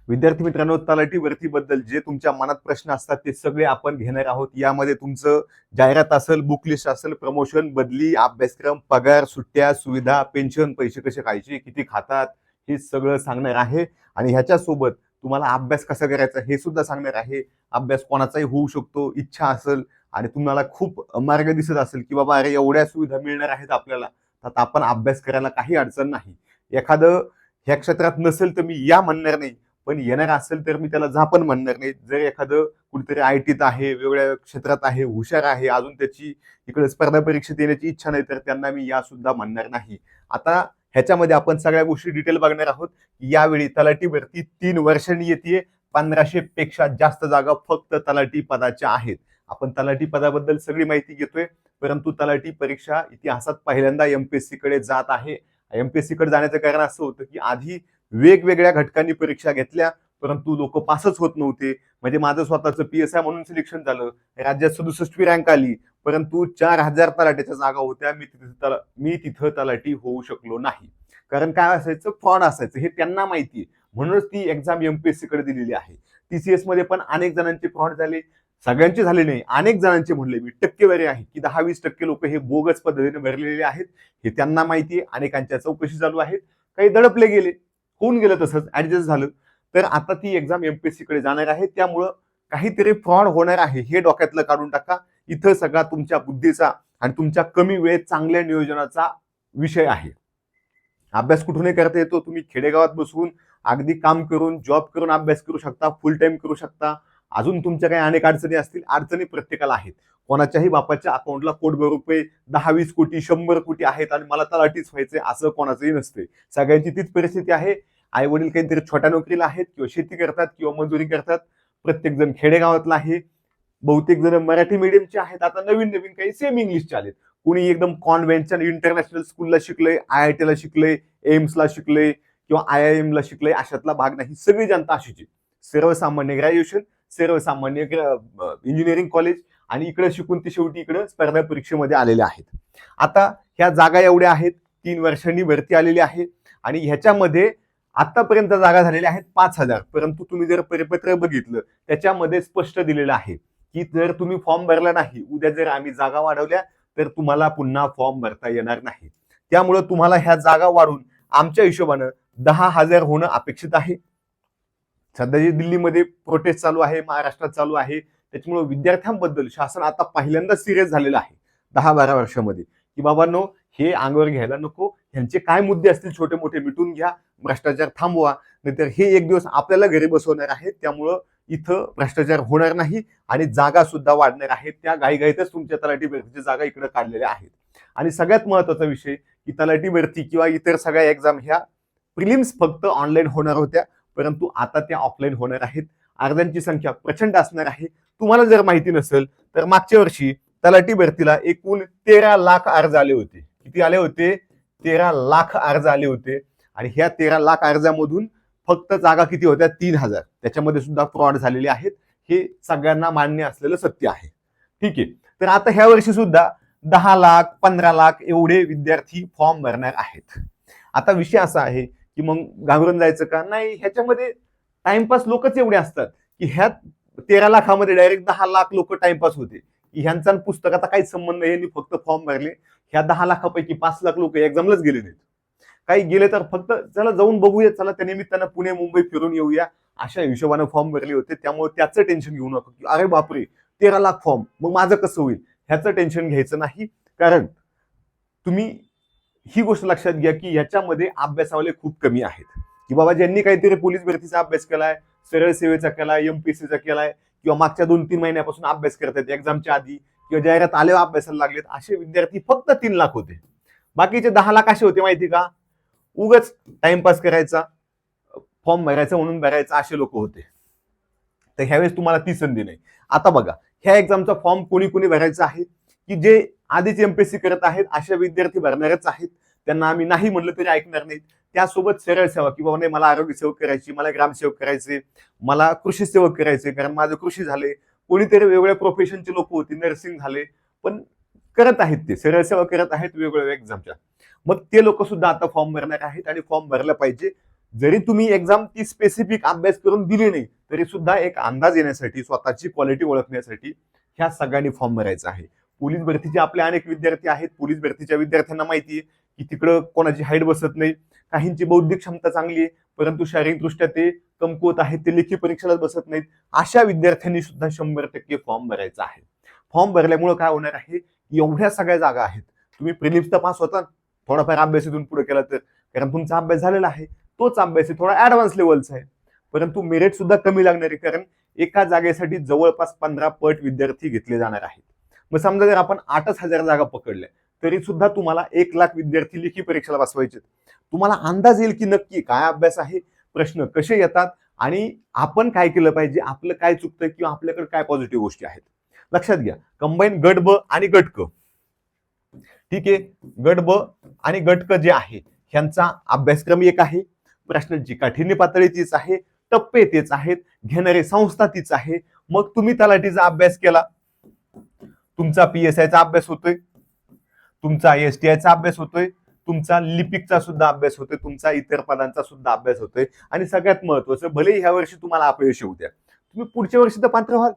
विद्यार्थी मित्रांनो, तलाठी भरतीबद्दल जे तुमच्या मनात प्रश्न असतात ते सगळे आपण घेणार आहोत. यामध्ये तुमचं जाहिरात असेल, बुक लिस्ट असेल, प्रमोशन, बदली, अभ्यासक्रम, पगार, सुट्ट्या, सुविधा, पेन्शन, पैसे कसे खायचे, किती खातात, हे सगळं सांगणार आहे. आणि ह्याच्यासोबत तुम्हाला अभ्यास कसा करायचा हे सुद्धा सांगणार आहे. अभ्यास कोणाचाही होऊ शकतो, इच्छा असेल आणि तुम्हाला खूप मार्ग दिसत असेल की बाबा अरे एवढ्या सुविधा मिळणार आहेत आपल्याला, तर आपण अभ्यास करायला काही अडचण नाही. एखादं ह्या क्षेत्रात नसेल तर मी या म्हणणार नाही, पण येणार असेल तर मी त्याला जा पण म्हणणार नाही. जर एखादं कुठेतरी आयटीत आहे, वेगवेगळ्या क्षेत्रात आहे, हुशार आहे, अजून त्याची इकडे स्पर्धा परीक्षेत येण्याची इच्छा नाही, तर त्यांना मी या सुद्धा म्हणणार नाही. आता ह्याच्यामध्ये आपण सगळ्या गोष्टी डिटेल बघणार आहोत. यावेळी तलाठी भरती 3 वर्षांनी येते. 1500 पेक्षा जास्त जागा फक्त तलाठी पदाच्या आहेत. आपण तलाठी पदाबद्दल सगळी माहिती घेतोय, परंतु तलाठी परीक्षा इतिहासात पहिल्यांदा एमपीएससी कडे जात आहे. एमपीएससी कडे जाण्याचं कारण असं होतं की आधी वेगवेगळ्या घटकांनी परीक्षा घेतल्या, परंतु लोक पासच होत नव्हते. म्हणजे माझं स्वतःचं पीएसआय म्हणून सिलेक्शन झालं, राज्यात 67वी रँक आली, परंतु 4000 तलाठ्याच्या जागा होत्या. मी तिथं तलाठी होऊ शकलो नाही. कारण काय असायचं, फ्रॉड असायचं, हे त्यांना माहिती. म्हणूनच ती एक्झाम एमपीएससी कडे दिलेली आहे. टीसीएस मध्ये पण अनेक जणांचे फ्रॉड झाले, सगळ्यांचे झाले नाही, अनेक जणांचे म्हणले मी. टक्केवारी आहे की 10-20% लोक हे बोगस पद्धतीने भरलेले आहेत, हे त्यांना माहिती आहे. अनेकांच्या चौकशी चालू आहेत, काही दडपले गेले, होऊन गेलं, तसंच ऍडजस्ट झालं. तर आता ती एक्झाम एमपीएससी कडे जाणार आहे, त्यामुळं काहीतरी फ्रॉड होणार आहे हे डोक्यातलं काढून टाका. इथं सगळा तुमच्या बुद्धीचा आणि तुमच्या कमी वेळेत चांगल्या नियोजनाचा विषय आहे. अभ्यास कुठूनही करता येतो. तुम्ही खेडेगावात बसून अगदी काम करून, जॉब करून अभ्यास करू शकता, फुल टाइम करू शकता. अजून तुमच्या काही अनेक अडचणी असतील, अडचणी प्रत्येकाला आहेत. कोणाच्याही बापाच्या अकाउंटला कोटभर रुपये, 10-20 कोटी, 100 कोटी आहेत आणि मला तलाठीच व्हायचंय असं कोणाचंही नसते. सगळ्यांची तीच परिस्थिती आहे. आई वडील काहीतरी छोट्या नोकरीला आहेत, किंवा शेती करतात, किंवा मजुरी करतात. प्रत्येक जण खेडेगावातला आहे. बहुतेक जण मराठी मीडियमचे आहेत. आता नवीन नवीन काही सेमी इंग्लिशचे आलेत. कुणी एकदम कॉन्व्हेंटच्या इंटरनॅशनल स्कूलला शिकलंय, आयआयटी ला शिकलंय, एम्सला शिकलंय, किंवा आयआयएम ला शिकलंय. अशातला भाग नाही. सगळी जनता अशीच. सर्वसामान्य ग्रॅज्युएशन, सर्वसामान्य इंजिनिअरिंग कॉलेज, आणि इकडे शिकून ते शेवटी इकडे स्पर्धा परीक्षेमध्ये आलेले आहेत. आता ह्या जागा एवढ्या आहेत. 3 वर्षांनी भरती आलेली आहे आणि ह्याच्यामध्ये आतापर्यंत जागा झालेल्या आहेत 5000. परंतु तुम्ही जर परिपत्र बघितलं, त्याच्यामध्ये स्पष्ट दिलेलं आहे की जर तुम्ही फॉर्म भरला नाही, उद्या जर आम्ही जागा वाढवल्या, तर तुम्हाला पुन्हा फॉर्म भरता येणार नाही. त्यामुळे तुम्हाला ह्या जागा वाढून आमच्या हिशोबानं 10,000 होणं अपेक्षित आहे. सध्या जे दिल्लीमध्ये प्रोटेस्ट चालू आहे, महाराष्ट्रात चालू आहे, त्याच्यामुळे विद्यार्थ्यांबद्दल शासन आता पहिल्यांदा सिरियस झालेलं आहे 10-12 वर्षामध्ये, की बाबांनो हे अंगावर घ्यायला नको. ह्यांचे काय मुद्दे असतील छोटे मोठे मिटून घ्या, भ्रष्टाचार थांबवा, नाहीतर हे एक दिवस आपल्याला घरी बसवणार आहेत. त्यामुळं इथं भ्रष्टाचार होणार नाही आणि जागा सुद्धा वाढणार आहेत. त्या घाईघाईतच तुमच्या तलाठी भरतीच्या जागा इकडे काढलेल्या आहेत. आणि सगळ्यात महत्वाचा विषय की तलाठी भरती किंवा इतर सगळ्या एक्झाम ह्या प्रिलिम्स फक्त ऑनलाईन होणार होत्या, परंतु आता त्या ऑफलाईन होणार आहेत. अर्जांची संख्या प्रचंड असणार आहे. तुम्हाला जर माहिती नसेल तर मागच्या वर्षी तलाठी भरतीला एकूण 13 लाख अर्ज आले होते. किती आले होते? 13 लाख अर्ज आले होते. आणि ह्या 13 लाख अर्जामधून फक्त जागा किती होत्या? 3000. त्याच्यामध्ये सुद्धा फ्रॉड झालेले आहेत. हे सगळ्यांना मान्य असलेलं सत्य आहे. ठीक आहे. तर आता ह्या वर्षी सुद्धा 10 लाख, 15 लाख एवढे विद्यार्थी फॉर्म भरणार आहेत. आता विषय असा आहे की मग घाबरून जायचं का? नाही. ह्याच्यामध्ये टाइमपास लोकच एवढे असतात की ह्या 13 लाखामध्ये डायरेक्ट 10 लाख लोक टाइमपास होते. ह्यांचा पुस्तकाचा काही संबंध नाही, फक्त फॉर्म भरले. ह्या 10 लाखापैकी 5 लाख लोक एक्झामलाच गेले नाहीत. काही गेले तर फक्त चला जाऊन बघूया, चला त्या निमित्तानं पुणे मुंबई फिरून येऊया, अशा हिशोबाने फॉर्म भरले होते. त्यामुळे त्याचं टेन्शन घेऊ नका की अरे बापरे 13 लाख फॉर्म, मग माझं कसं होईल, ह्याचं टेन्शन घ्यायचं नाही. कारण तुम्ही ही गोष्ट लक्षात घ्या की ह्याच्यामध्ये अभ्यासावाले खूप कमी आहेत. की बाबा ज्यांनी काहीतरी पोलीस भरतीचा अभ्यास केलाय, सरळ सेवेचा केलाय, एमपीएससीचा केलाय, किंवा मागच्या 2-3 महिन्यापासून अभ्यास करतात एक्झामच्या आधी, किंवा जाहिरात आल्यावर अभ्यासाला लागलेत, असे विद्यार्थी फक्त 3 लाख होते. बाकीचे 10 लाख असे होते माहिती का, उगच टाइमपास करायचा, फॉर्म भरायचा म्हणून भरायचा, असे लोक होते. तर ह्यावेळेस तुम्हाला ती संधी नाही. आता बघा, ह्या एक्झामचा फॉर्म कोणी कोणी भरायचा आहे, की जे आधीच एमपीएससी करत आहेत अशा विद्यार्थी भरणारच आहेत. त्यांना आम्ही नाही म्हणलं तरी ऐकणार नाहीत. त्यासोबत सरळ सेवा, की बाबा नाही मला आरोग्य सेवक करायची, मला ग्रामसेवक करायचे, मला कृषी सेवक करायचे, कारण माझं कृषी झाले. कोणीतरी वेगवेगळ्या प्रोफेशनचे लोक होते, नर्सिंग झाले, पण करत आहेत, ते सरळ सेवा करत आहेत वेगवेगळ्या एक्झामच्या. मग ते लोक सुद्धा आता फॉर्म भरणार आहेत आणि फॉर्म भरला पाहिजे. जरी तुम्ही एक्झाम ती स्पेसिफिक अभ्यास करून दिली नाही तरी सुद्धा एक अंदाज येण्यासाठी, स्वतःची क्वालिटी ओळखण्यासाठी ह्या सगळ्यांनी फॉर्म भरायचा आहे. पोलीस भरतीचे आपले अनेक विद्यार्थी आहेत. पोलीस भरतीच्या विद्यार्थ्यांना माहिती आहे की तिकडं कोणाची हाईट बसत नाही, काहींची बौद्धिक क्षमता चांगली आहे परंतु शारीरिकदृष्ट्या ते कमकुवत आहेत, ते लेखी परीक्षेला बसत नाहीत. अशा विद्यार्थ्यांनी सुद्धा 100% फॉर्म भरायचा आहे. फॉर्म भरल्यामुळे काय होणार आहे, एवढ्या सगळ्या जागा आहेत. तुम्ही प्रिलिम्स तर पास होता, थोडाफार अभ्यास इथून पुढे केला तर, कारण तुमचा अभ्यास झालेला आहे. तोच अभ्यास आहे, थोडा ऍडव्हान्स लेवलचा आहे, परंतु मेरिट सुद्धा कमी लागणार आहे, कारण एका जागेसाठी जवळपास 15 पट विद्यार्थी घेतले जाणार आहेत. मग समजा जर आपण 8,000 जागा पकडल्या तरी सुद्धा तुम्हाला 1,00,000 विद्यार्थी लेखी परीक्षेला बसवायचे. तुम्हाला अंदाज येईल की नक्की काय अभ्यास आहे, प्रश्न कसे येतात आणि आपण काय केलं पाहिजे, आपलं काय चुकतं किंवा आपल्याकडे काय पॉझिटिव्ह गोष्टी आहेत. लक्षात घ्या, कंबाईन गट ब आणि गट क, ठीक आहे, गट ब आणि गट क जे आहे ह्यांचा अभ्यासक्रम एक आहे, प्रश्नांची काठिण्य पातळी तीच आहे, टप्पे तेच आहेत, घेणारी संस्था तीच आहे. मग तुम्ही तलाठीचा अभ्यास केला, तुमचा PSI चा अभ्यास होतोय, तुमचा STI चा अभ्यास होतोय, तुमचा लिपिकचा सुद्धा अभ्यास होतोय, तुमचा इतर पदांचा सुद्धा अभ्यास होतोय. आणि सगळ्यात महत्वाचं, भले ह्या वर्षी तुम्हाला अपयश येऊ द्या, तुम्ही पुढच्या वर्षी तर पात्र व्हाल.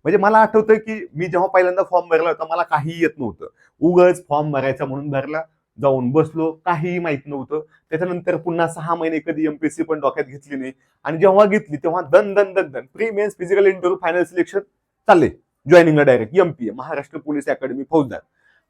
म्हणजे मला आठवतंय की मी जेव्हा पहिल्यांदा फॉर्म भरला होता मला काहीही येत नव्हतं, उगाच फॉर्म भरायचा म्हणून भरला, जाऊन बसलो, काहीही माहित नव्हतं. त्याच्यानंतर पुन्हा 6 महिने कधी MPSC पण डोक्यात घेतली नाही, आणि जेव्हा घेतली तेव्हा दन दन दन दन pre mains physical interview final selection चालले, जॉईनिंगला direct MPA Maharashtra police academy फौजदार.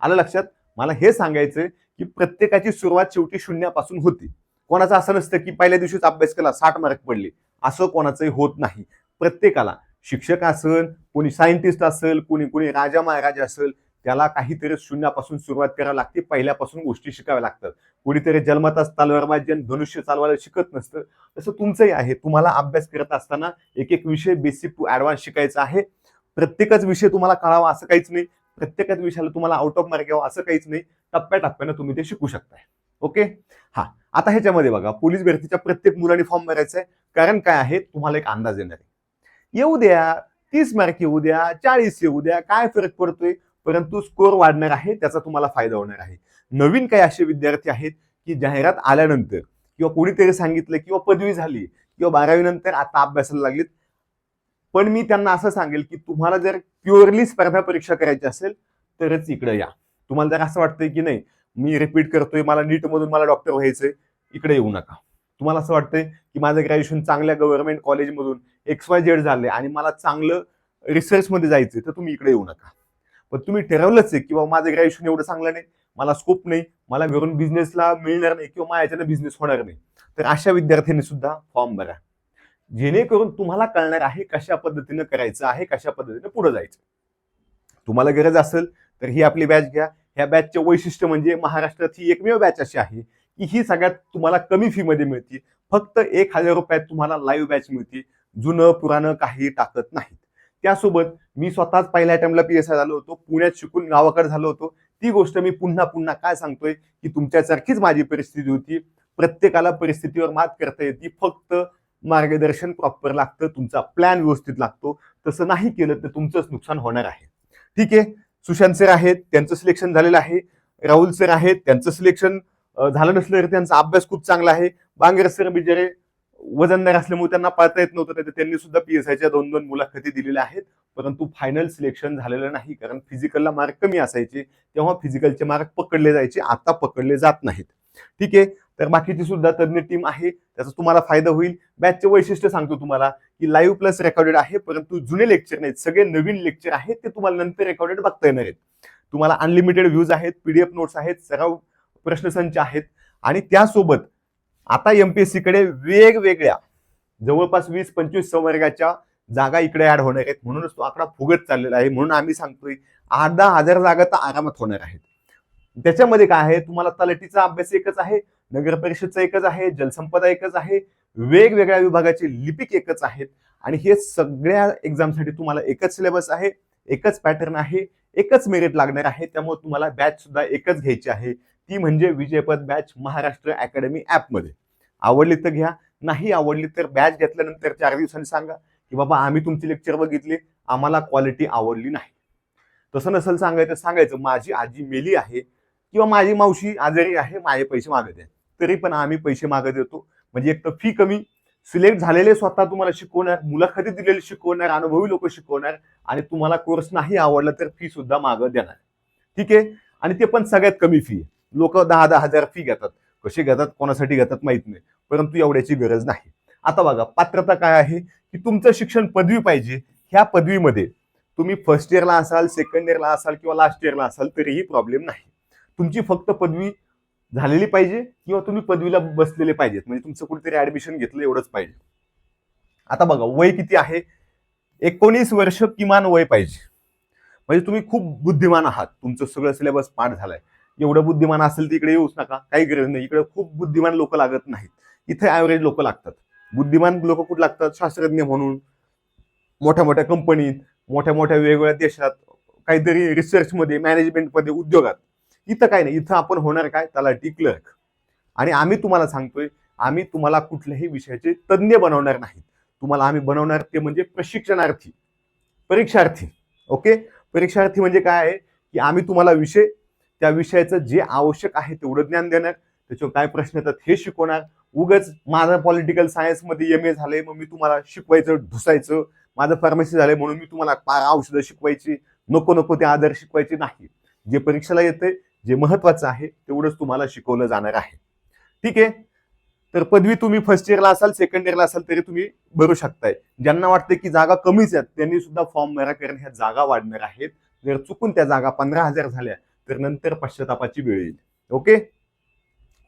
आलं लक्षात. मला हे सांगायचंय की प्रत्येकाची सुरुवात शेवटी शून्यापासून होती. कोणाचं असं नसतं की पहिल्या दिवशीच अभ्यास केला 60 मार्क पडले, असं कोणाचंही होत नाही. प्रत्येकाला, शिक्षक असेल, कोणी सायंटिस्ट असेल, कोणी राजा महाराजा असेल, त्याला काहीतरी शून्यापासून सुरुवात करावी लागते, पहिल्यापासून गोष्टी शिकाव्या लागतात. कोणीतरी जन्मताच तलवारबाजी आणि धनुष्य चालवायला शिकत नसतं, तसं तुमचंही आहे. तुम्हाला अभ्यास करत असताना एक एक विषय बेसिक टू ऍडव्हान्स शिकायचा आहे. प्रत्येकच विषय तुम्हाला कळावा असं काहीच नाही, प्रत्येकच विषयाला तुम्हाला आउट ऑफ मार्क यावं असं काहीच नाही. टप्प्याटप्प्यानं तुम्ही ते शिकू शकताय. ओके. हा, आता ह्याच्यामध्ये बघा, पोलीस भरतीच्या प्रत्येक मुलाने फॉर्म भरायचा आहे, कारण काय आहे, तुम्हाला एक अंदाज येणार आहे. येऊ द्या 30 मार्क येऊ द्या, 40 येऊ द्या, काय फरक पडतोय, परंतु स्कोर वाढणार आहे, त्याचा तुम्हाला फायदा होणार आहे. नवीन काही असे विद्यार्थी आहेत की जाहिरात आल्यानंतर किंवा कोणीतरी सांगितलं किंवा पदवी झाली किंवा 12वी नंतर आता अभ्यासाला लागलीत, पण मी त्यांना असं सांगेल की तुम्हाला जर प्युअरली स्पर्धा परीक्षा करायची असेल तरच इकडे या. तुम्हाला जर असं वाटतंय की नाही मी रिपीट करतोय, मला नीट मधून मला डॉक्टर व्हायचंय, इकडे येऊ नका. तुम्हाला असं वाटतंय की माझं ग्रॅज्युएशन चांगल्या गव्हर्नमेंट कॉलेजमधून XYZ झालंय आणि मला चांगलं रिसर्चमध्ये जायचंय, तर तुम्ही इकडे येऊ नका. पण तुम्ही ठरवलंच आहे की बाबा माझं ग्रॅज्युएशन एवढं चांगलं नाही, मला स्कोप नाही, मला घरून बिझनेसला मिळणार नाही किंवा माझ्याच्यानं बिझनेस होणार नाही, तर अशा विद्यार्थ्यांनी सुद्धा फॉर्म भरा, जेणेकरून तुम्हाला कळणार आहे कशा पद्धतीनं करायचं आहे, कशा पद्धतीनं पुढे जायचं. तुम्हाला गरज असेल तर ही आपली बॅच घ्या. ह्या बॅचचे वैशिष्ट्य म्हणजे महाराष्ट्रात ही एकमेव बॅच अशी आहे की ही सगळ्यात तुम्हाला कमी फी मध्ये मिळते. फक्त 1,000 रुपयात तुम्हाला लाईव्ह बॅच मिळते, जुनं पुराणं काही टाकत नाहीत. त्यासोबत मी स्वतःच पहिल्या टाइमला PSI झालो होतो, पुण्यात शिकून गावाकडे झालो होतो. ती गोष्ट मी पुन्हा पुन्हा काय सांगतोय की तुमच्यासारखीच माझी परिस्थिती होती. प्रत्येकाला परिस्थितीवर मात करता येते, फक्त मार्गदर्शन प्रॉपर लागतं, तुमचा प्लॅन व्यवस्थित लागतो. तसं नाही केलं तर तुमचंच नुकसान होणार आहे. ठीक आहे. सुशांत सर आहेत, त्यांचं सिलेक्शन झालेलं आहे. राहुल सर आहेत, त्यांचं सिलेक्शन झालं नसलं तरी त्यांचा अभ्यास खूप चांगला आहे. बांगर सर बिचारे वजनदार असल्यामुळे त्यांना पाळता येत नव्हतं, तर त्यांनी सुद्धा PSIच्या 2-2 मुलाखती दिलेल्या आहेत, परंतु फायनल सिलेक्शन झालेलं नाही, कारण फिजिकलला मार्क कमी असायचे, तेव्हा फिजिकलचे मार्क पकडले जायचे, आता पकडले जात नाहीत. ठीक आहे. तर बाकीची सुद्धा तज्ञ टीम आहे, त्याचा तुम्हाला फायदा होईल. बॅचचे वैशिष्ट्य सांगतो तुम्हाला की लाईव्ह प्लस रेकॉर्डेड आहे, परंतु जुने लेक्चर नाहीत, सगळे नवीन लेक्चर आहेत, ते तुम्हाला नंतर रेकॉर्डेड बघता येणार आहेत. तुम्हाला अनलिमिटेड व्ह्यूज आहेत, PDF नोट्स आहेत, सराव प्रश्नसंच आहेत, आणि त्यासोबत आता MPSC कडे वेगवेगळ्या जवळपास 20-25 संवर्गाच्या जागा इकडे ऍड होणार आहेत. म्हणूनच तो आकडा फुगत चाललेला आहे. म्हणून आम्ही सांगतोय 8,000 जागा तर आरामात होणार आहेत. त्याच्यामध्ये काय आहे, तुम्हाला तलाठीचा अभ्यास एकच आहे, नगर परिषदचा एकच आहे, जलसंपदा एकच आहे, वेगवेगळ्या विभागाचे लिपिक एकच आहेत, आणि हे सगळ्या एक्झामसाठी तुम्हाला एकच सिलेबस आहे, एकच पॅटर्न आहे, एकच मेरिट लागणार आहे. त्यामुळे तुम्हाला बॅच सुद्धा एकच घ्यायची आहे, ती म्हणजे विजयपथ बॅच महाराष्ट्र अकॅडमी ऍपमध्ये. आवडली तर घ्या, नाही आवडली तर बॅच घेतल्यानंतर 4 दिवसांनी सांगा की बाबा आम्ही तुमची लेक्चर बघितली, आम्हाला क्वालिटी आवडली नाही. तसं नसेल सांगायचं माझी आजी मेली आहे किंवा माझी मावशी आजारी आहे, माझे पैसे मागत आहे, तरी पण आम्ही पैसे मागत येतो, म्हणजे एक तर फी कमी, सिलेक्ट झालेले स्वतः तुम्हाला शिकवणार, मुलाखती दिलेले शिकवणार, अनुभवी लोक शिकवणार, आणि तुम्हाला कोर्स नाही आवडला तर फी सुद्धा मागं देणार. ठीक आहे. आणि ते पण सगळ्यात कमी फी आहे. लोक 10,000 फी घेतात, कशी घेतात कोणासाठी घेतात माहित नाही, परंतु एवढ्याची गरज नाही. आता बघा, पात्रता काय आहे की तुमचं शिक्षण पदवी पाहिजे. ह्या पदवीमध्ये तुम्ही फर्स्ट इयरला असाल, सेकंड इयरला असाल किंवा लास्ट इयरला असाल तरीही प्रॉब्लेम नाही. तुमची फक्त पदवी झालेली पाहिजे किंवा तुम्ही पदवीला बसलेले पाहिजेत, म्हणजे तुमचं कुठेतरी ऍडमिशन घेतलं एवढंच पाहिजे. आता बघा, वय किती आहे? 19 वर्ष किमान वय पाहिजे. म्हणजे तुम्ही खूप बुद्धिमान आहात, तुमचं सगळं सिलेबस पाठ झालाय. एवढं बुद्धिमान असेल तर इकडे येऊच नका, काही गरज नाही. इकडे खूप बुद्धिमान लोक लागत नाहीत, इथे ऍव्हरेज लोक लागतात. बुद्धिमान लोक कुठे लागतात? शास्त्रज्ञ म्हणून, मोठ्या मोठ्या कंपनीत, मोठ्या मोठ्या वेगवेगळ्या देशात, काहीतरी रिसर्चमध्ये, मॅनेजमेंटमध्ये, उद्योगात. इथं काय नाही, इथं आपण होणार काय? तलाठी, क्लर्क. आणि आम्ही तुम्हाला सांगतोय, आम्ही तुम्हाला कुठल्याही विषयाचे तज्ज्ञ बनवणार नाही. तुम्हाला आम्ही बनवणार ते म्हणजे प्रशिक्षणार्थी, परीक्षार्थी. ओके. परीक्षार्थी म्हणजे काय आहे की आम्ही तुम्हाला विषय, त्या विषयाचं जे आवश्यक आहे तेवढं ज्ञान देणार, त्याच्यावर काय प्रश्न येतात हे शिकवणार. उगच माझं पॉलिटिकल सायन्समध्ये MA झालंय मग मी तुम्हाला शिकवायचं ढुसायचं, माझं फार्मसी झालंय म्हणून मी तुम्हाला औषधं शिकवायची, नको नको ते आदर शिकवायचे नाही. जे परीक्षेला येते, जे महत्वाचं आहे तेवढंच तुम्हाला शिकवलं जाणार आहे. ठीक आहे. तर पदवी तुम्ही फर्स्ट इयरला असाल, सेकंड इयरला असाल तरी तुम्ही भरू शकताय. ज्यांना वाटते की जागा कमीच आहेत त्यांनी सुद्धा फॉर्म भरा, कारण ह्या जागा वाढणार आहेत. जर चुकून त्या जागा 15,000 झाल्या तर नंतर पश्चातापाची वेळ येईल. ओके.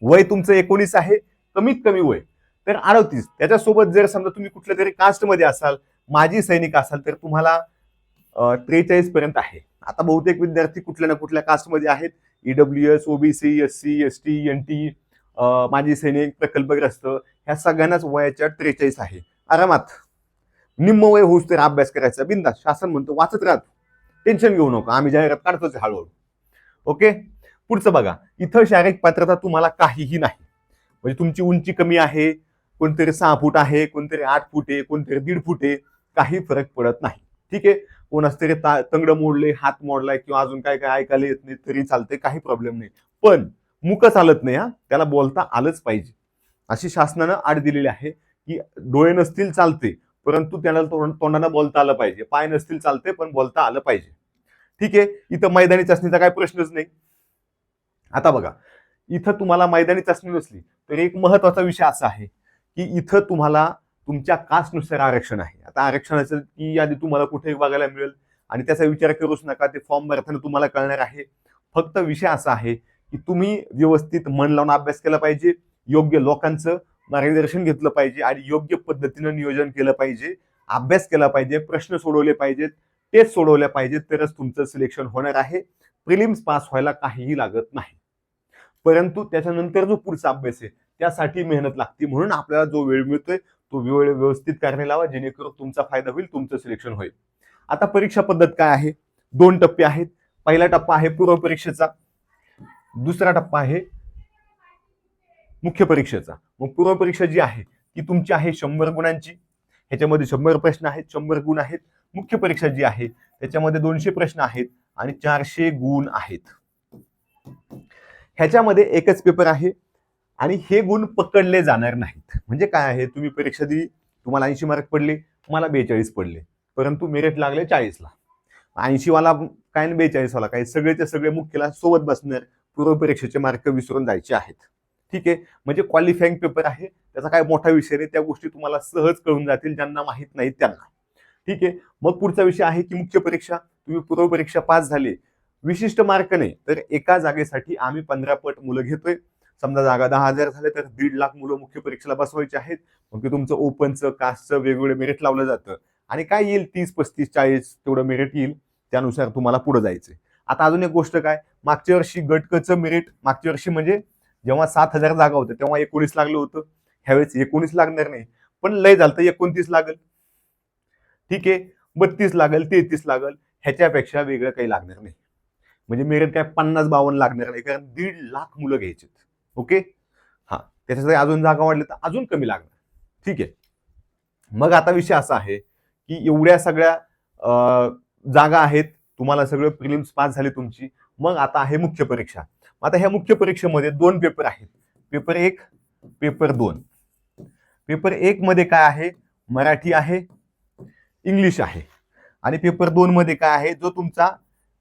वय तुमचं 19 आहे, कमीत कमी वय तर 38. त्याच्यासोबत जर समजा तुम्ही कुठल्या तरी कास्टमध्ये असाल, माजी सैनिक असाल, तर तुम्हाला 43 पर्यंत आहे. आता बहुतेक विद्यार्थी कुठल्या ना कुठल्या कास्टमध्ये आहेत, EWS, OBC, SC, ST, NT, माजी सैनिक, प्रकल्पग्रस्त, ह्या सगळ्यांनाच वयाच्या 43 आहे. आरामात निम्म वय होऊच तर अभ्यास करायचा बिंदास. शासन म्हणतो वाचत राहतो, टेन्शन घेऊ नका, आम्ही जाहिरात काढतोच हळूहळू. ओके. पुढचं बघा, इथं शारीरिक पात्रता तुम्हाला काहीही नाही. म्हणजे तुमची उंची कमी आहे, कोणतरी 6 फूट आहे, कोणतरी 8 फूट आहे, कोणतरी 1.5 फूट आहे, काही फरक पडत नाही. ठीक आहे. कोणाच तरी तंगड मोडले, हात मोडलाय किंवा अजून काय काय ऐकायला येत नाही तरी चालते, काही प्रॉब्लेम नाही. पण मुक चालत नाही, हा, त्याला बोलता आलंच पाहिजे. अशी शासनानं अट दिलेली आहे की डोळे नसतील चालते, परंतु त्याला तोंडानं बोलता आलं पाहिजे. पाय नसतील चालते, पण बोलता आलं पाहिजे. ठीक आहे. इथं मैदानी चाचणीचा काय प्रश्नच नाही. आता बघा, इथं तुम्हाला मैदानी चाचणी नसली तर एक महत्वाचा विषय असा आहे की इथं तुम्हाला तुमच्या कास्टनुसार आरक्षण आहे. आता आरक्षणाचं की यादी तुम्हाला कुठे बघायला मिळेल आणि त्याचा विचार करूच नका, ते फॉर्म भरताना तुम्हाला कळणार आहे. फक्त विषय असा आहे की तुम्ही व्यवस्थित मन लावून अभ्यास केला पाहिजे, योग्य लोकांचं मार्गदर्शन घेतलं पाहिजे आणि योग्य पद्धतीनं नियोजन केलं पाहिजे, अभ्यास केला पाहिजे, प्रश्न सोडवले पाहिजेत, टेस्ट सोडवल्या पाहिजेत, तरच तुमचं सिलेक्शन होणार आहे. प्रिलिम्स पास व्हायला काहीही लागत नाही, परंतु त्याच्यानंतर जो पुढचा अभ्यास आहे त्यासाठी मेहनत लागते. म्हणून आपल्याला जो वेळ मिळतोय तो वेळ व्यवस्थित करणे लावा, जेणेकरून तुमचा फायदा होईल, तुमचं सिलेक्शन होईल. आता परीक्षा पद्धत काय आहे? 2 टप्पे आहेत. पहिला टप्पा आहे पूर्व परीक्षेचा, दुसरा टप्पा आहे मुख्य परीक्षेचा. मग पूर्व परीक्षा जी आहे ती तुमची आहे 100 गुणांची, ह्याच्यामध्ये 100 प्रश्न आहेत, 100 गुण आहेत. मुख्य परीक्षा जी आहे त्याच्यामध्ये 200 प्रश्न आहेत आणि 400 गुण आहेत. ह्याच्यामध्ये एकच पेपर आहे आणि हे गुण पकडले जाणार नाहीत. म्हणजे काय आहे, तुम्ही परीक्षा दिली, तुम्हाला 80 मार्क पडले, तुम्हाला 42 पडले, परंतु मेरिट लागले 40ला. 80 वाला काय आणि 42 वाला काय, सगळेचे सगळे मुख्यला सोबत बसणार, पूर्व परीक्षेचे मार्क विसरून जायचे आहेत. ठीक आहे. म्हणजे क्वालिफाईंग पेपर आहे, त्याचा काय मोठा विषय नाही, त्या गोष्टी तुम्हाला सहज कळून जातील ज्यांना माहित नाहीत त्यांना. ठीक आहे. मग पुढचा विषय आहे की मुख्य परीक्षा. तुम्ही पूर्व परीक्षा पास झाले, विशिष्ट मार्क नाही तर एका जागेसाठी आम्ही 15 पट मुलं घेतोय. समजा जागा 10,000 झाले तर 1.5 लाख मुलं मुख्य परीक्षेला बसवायची आहेत. मग तुमचं ओपनचं, कास्टचं वेगवेगळं मेरिट लावलं जातं आणि काय येईल 30, 35, 40 तेवढं मेरिट येईल, त्यानुसार तुम्हाला पुढे जायचंय. आता अजून एक गोष्ट काय, मागच्या वर्षी गटकचं मेरिट, मागच्या वर्षी म्हणजे जेव्हा 7,000 जागा होत्या तेव्हा 19 लागलं होतं. ह्यावेळेस 19 लागणार नाही, पण लय झालं तर 29 लागल. ठीक आहे. 32 लागल, 33 लागल, ह्याच्यापेक्षा वेगळं काही लागणार नाही. म्हणजे मेरिट काय 50-52 लागणार नाही, कारण 1.5 लाख मुलं घ्यायचे. ओके. हा, त्याच्यासाठी अजून जागा वाढल्या तर अजून कमी लागणार. ठीक आहे. मग आता विषय असा आहे की एवढ्या सगळ्या जागा आहेत, तुम्हाला सगळं प्रिलिम्स पास झाले तुमची. मग आता आहे मुख्य परीक्षा. आता ह्या मुख्य परीक्षेमध्ये 2 पेपर आहेत, पेपर 1, पेपर 2. पेपर 1 मध्ये काय आहे, मराठी आहे, इंग्लिश आहे. आणि पेपर 2 मध्ये काय आहे, जो तुमचा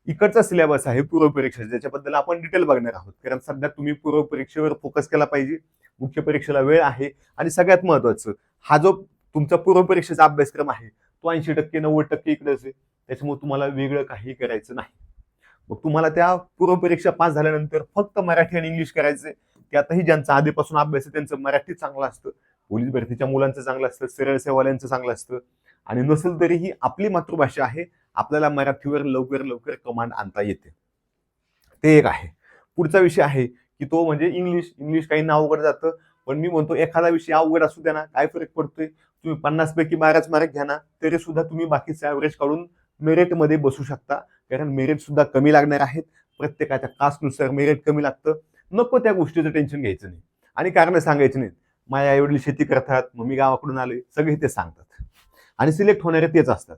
इकडचा सिलेबस आहे पूर्व परीक्षा, ज्याच्याबद्दल आपण डिटेल बघणार आहोत. कारण सध्या तुम्ही पूर्व परीक्षेवर फोकस केला पाहिजे, मुख्य परीक्षेला वेळ आहे. आणि सगळ्यात महत्वाचं, हा जो तुमचा पूर्व परीक्षेचा अभ्यासक्रम आहे तो 80% 90% इकडेच आहे. त्याच्यामुळे तुम्हाला वेगळं काही करायचं नाही. मग तुम्हाला त्या पूर्व परीक्षा पास झाल्यानंतर फक्त मराठी आणि इंग्लिश करायचे. त्यातही ज्यांचा आधीपासून अभ्यास आहे त्यांचं मराठी चांगलं असतं, पोलीस भरतीच्या मुलांचं चांगलं असतं, सरळ सेवाल्यांचं चांगलं असतं. आणि नसेल तरीही आपली मातृभाषा आहे, आपल्याला मराठीवर लवकर लवकर कमांड आणता येते. ते एक आहे. पुढचा विषय आहे की तो म्हणजे इंग्लिश. इंग्लिश काही अवघड जातं, पण मी म्हणतो एखादा विषय अवघड असू द्या ना, काय फरक पडतोय. तुम्ही 50 पैकी 12 मार्क घ्या ना, तरी सुद्धा तुम्ही बाकीचे ऍव्हरेज काढून मेरिट मध्ये बसू शकता. कारण मेरिट सुद्धा कमी लागणार आहेत. प्रत्येकाच्या कास्टनुसार मेरिट कमी लागतं. नको त्या गोष्टीचं टेन्शन घ्यायचं नाही आणि कारण सांगायची नाहीत. माझे आई वडील शेती करतात, मग मी गावाकडून आलोय, सगळे ते सांगतात. आणि सिलेक्ट होणारे तेच असतात.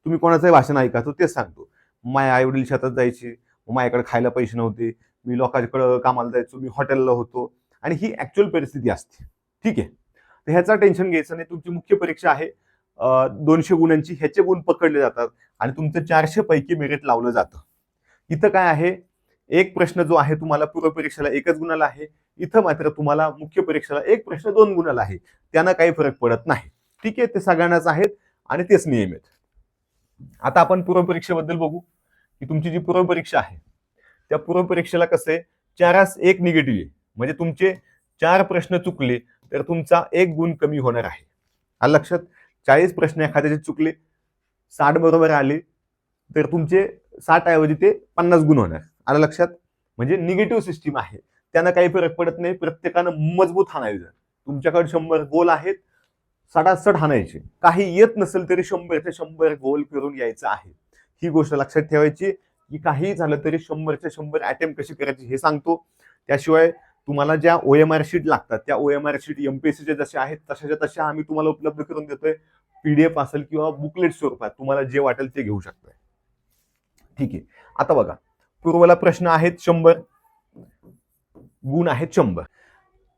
तुम्ही कोणाचंही भाषण ऐका तो तेच सांगतो, माझ्या आई वडील शेतात जायचे, माझ्याकडे खायला पैसे नव्हते, मी लोकांकडे कामाला जायचो, मी हॉटेलला होतो. आणि ही ऍक्च्युअल परिस्थिती असते. ठीक आहे, तर ह्याचा टेन्शन घ्यायचं नाही. तुमची मुख्य परीक्षा आहे 200 गुणांची, ह्याचे गुण पकडले जातात आणि तुमचं 400 पैकी मेरिट लावलं जातं. इथं काय आहे, एक प्रश्न जो आहे तुम्हाला पूर्व परीक्षेला 1च गुणाला आहे, इथं मात्र तुम्हाला मुख्य परीक्षेला एक प्रश्न 2 गुणाला आहे. त्यांना काही फरक पडत नाही. ठीक आहे, ते सगळ्यांनाच आहेत आणि तेच नियम आहेत. आता आपण पूर्व परीक्षेबद्दल बघू की तुमची जी पूर्व परीक्षा आहे त्या पूर्व परीक्षेला कसं आहे, 4 1 निगेटिव्ह आहे. म्हणजे तुमचे 4 प्रश्न चुकले तर तुमचा 1 गुण कमी होणार आहे. आलं लक्षात. 40 प्रश्न एखाद्याचे चुकले, 60 बरोबर आले तर तुमचे 60 ऐवजी ते 50 गुण होणार. आलं लक्षात. म्हणजे निगेटिव्ह सिस्टीम आहे, त्यांना काही फरक पडत नाही. प्रत्येकानं मजबूत हाणायचं. तुमच्याकडे 100 गोल आहेत, 67 हाणायचे. काही येत नसेल तरी 100चे 100 गोल करून यायचं आहे. ही गोष्ट लक्षात ठेवायची की काही झालं तरी 100चे 100 अटेम्प्ट कशी करायची हे सांगतो. त्याशिवाय तुम्हाला ज्या OMR शीट लागतात त्या OMR शीट MPSCच्या जशा आहेत तशाच्या तशा आम्ही तुम्हाला उपलब्ध करून देतोय. PDF असेल किंवा बुकलेट स्वरूपात तुम्हाला जे वाटेल ते घेऊ शकताय. ठीक आहे, आता बघा पूर्वला प्रश्न आहेत 100, गुण आहेत 100.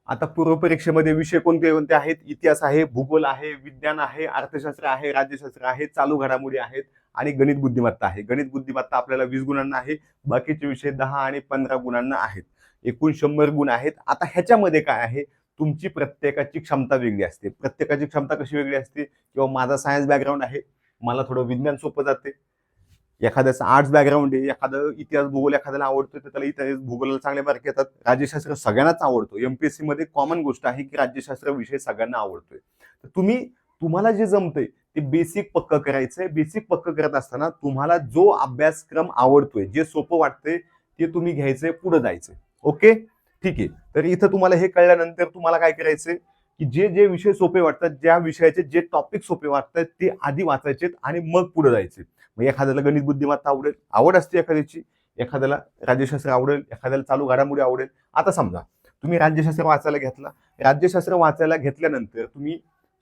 आता पूर्व परीक्षेमध्ये विषय कोणते कोणते आहेत, इतिहास आहे, भूगोल आहे, विज्ञान आहे, अर्थशास्त्र आहे, राज्यशास्त्र आहे, चालू घडामोडी आहेत आणि गणित बुद्धिमत्ता आहे. गणित बुद्धिमत्ता आपल्याला 20 गुणांना आहे, बाकीचे विषय 10 आणि 15 गुणांना आहेत. एकूण 100 गुण आहेत. आता ह्याच्यामध्ये काय आहे, तुमची प्रत्येकाची क्षमता वेगळी असते. प्रत्येकाची क्षमता कशी वेगळी असते, किंवा माझा सायन्स बॅकग्राऊंड आहे, मला थोडं विज्ञान सोपं जाते. एखाद्याचं आर्ट्स बॅकग्राऊंड आहे, एखादं इतिहास भूगोल एखाद्याला आवडतो तर त्याला इतिहास भूगोलाला चांगले मार्क येतात. राज्यशास्त्र सगळ्यांनाच आवडतो. MPSC मध्ये कॉमन गोष्ट आहे की राज्यशास्त्र विषय सगळ्यांना आवडतोय. तर तुम्हाला जे जमतंय ते बेसिक पक्क करायचंय. बेसिक पक्क करत असताना तुम्हाला जो अभ्यासक्रम आवडतोय, जे सोपं वाटतंय ते तुम्ही घ्यायचंय, पुढे जायचंय. ओके, ठीक आहे. तर इथं तुम्हाला हे कळल्यानंतर तुम्हाला काय करायचंय की जे जे विषय सोपे वाटतात, ज्या विषयाचे जे टॉपिक सोपे वाटतात ते आधी वाचायचे आणि मग पुढे जायचे. मग एखाद्याला गणित बुद्धिमत्ता आवडेल, आवड असते एखाद्याची, एखाद्याला राज्यशास्त्र आवडेल, एखाद्याला चालू घडामोडी आवडेल. आता समजा तुम्ही राज्यशास्त्र वाचायला घेतला, राज्यशास्त्र वाचायला घेतल्यानंतर तुम्ही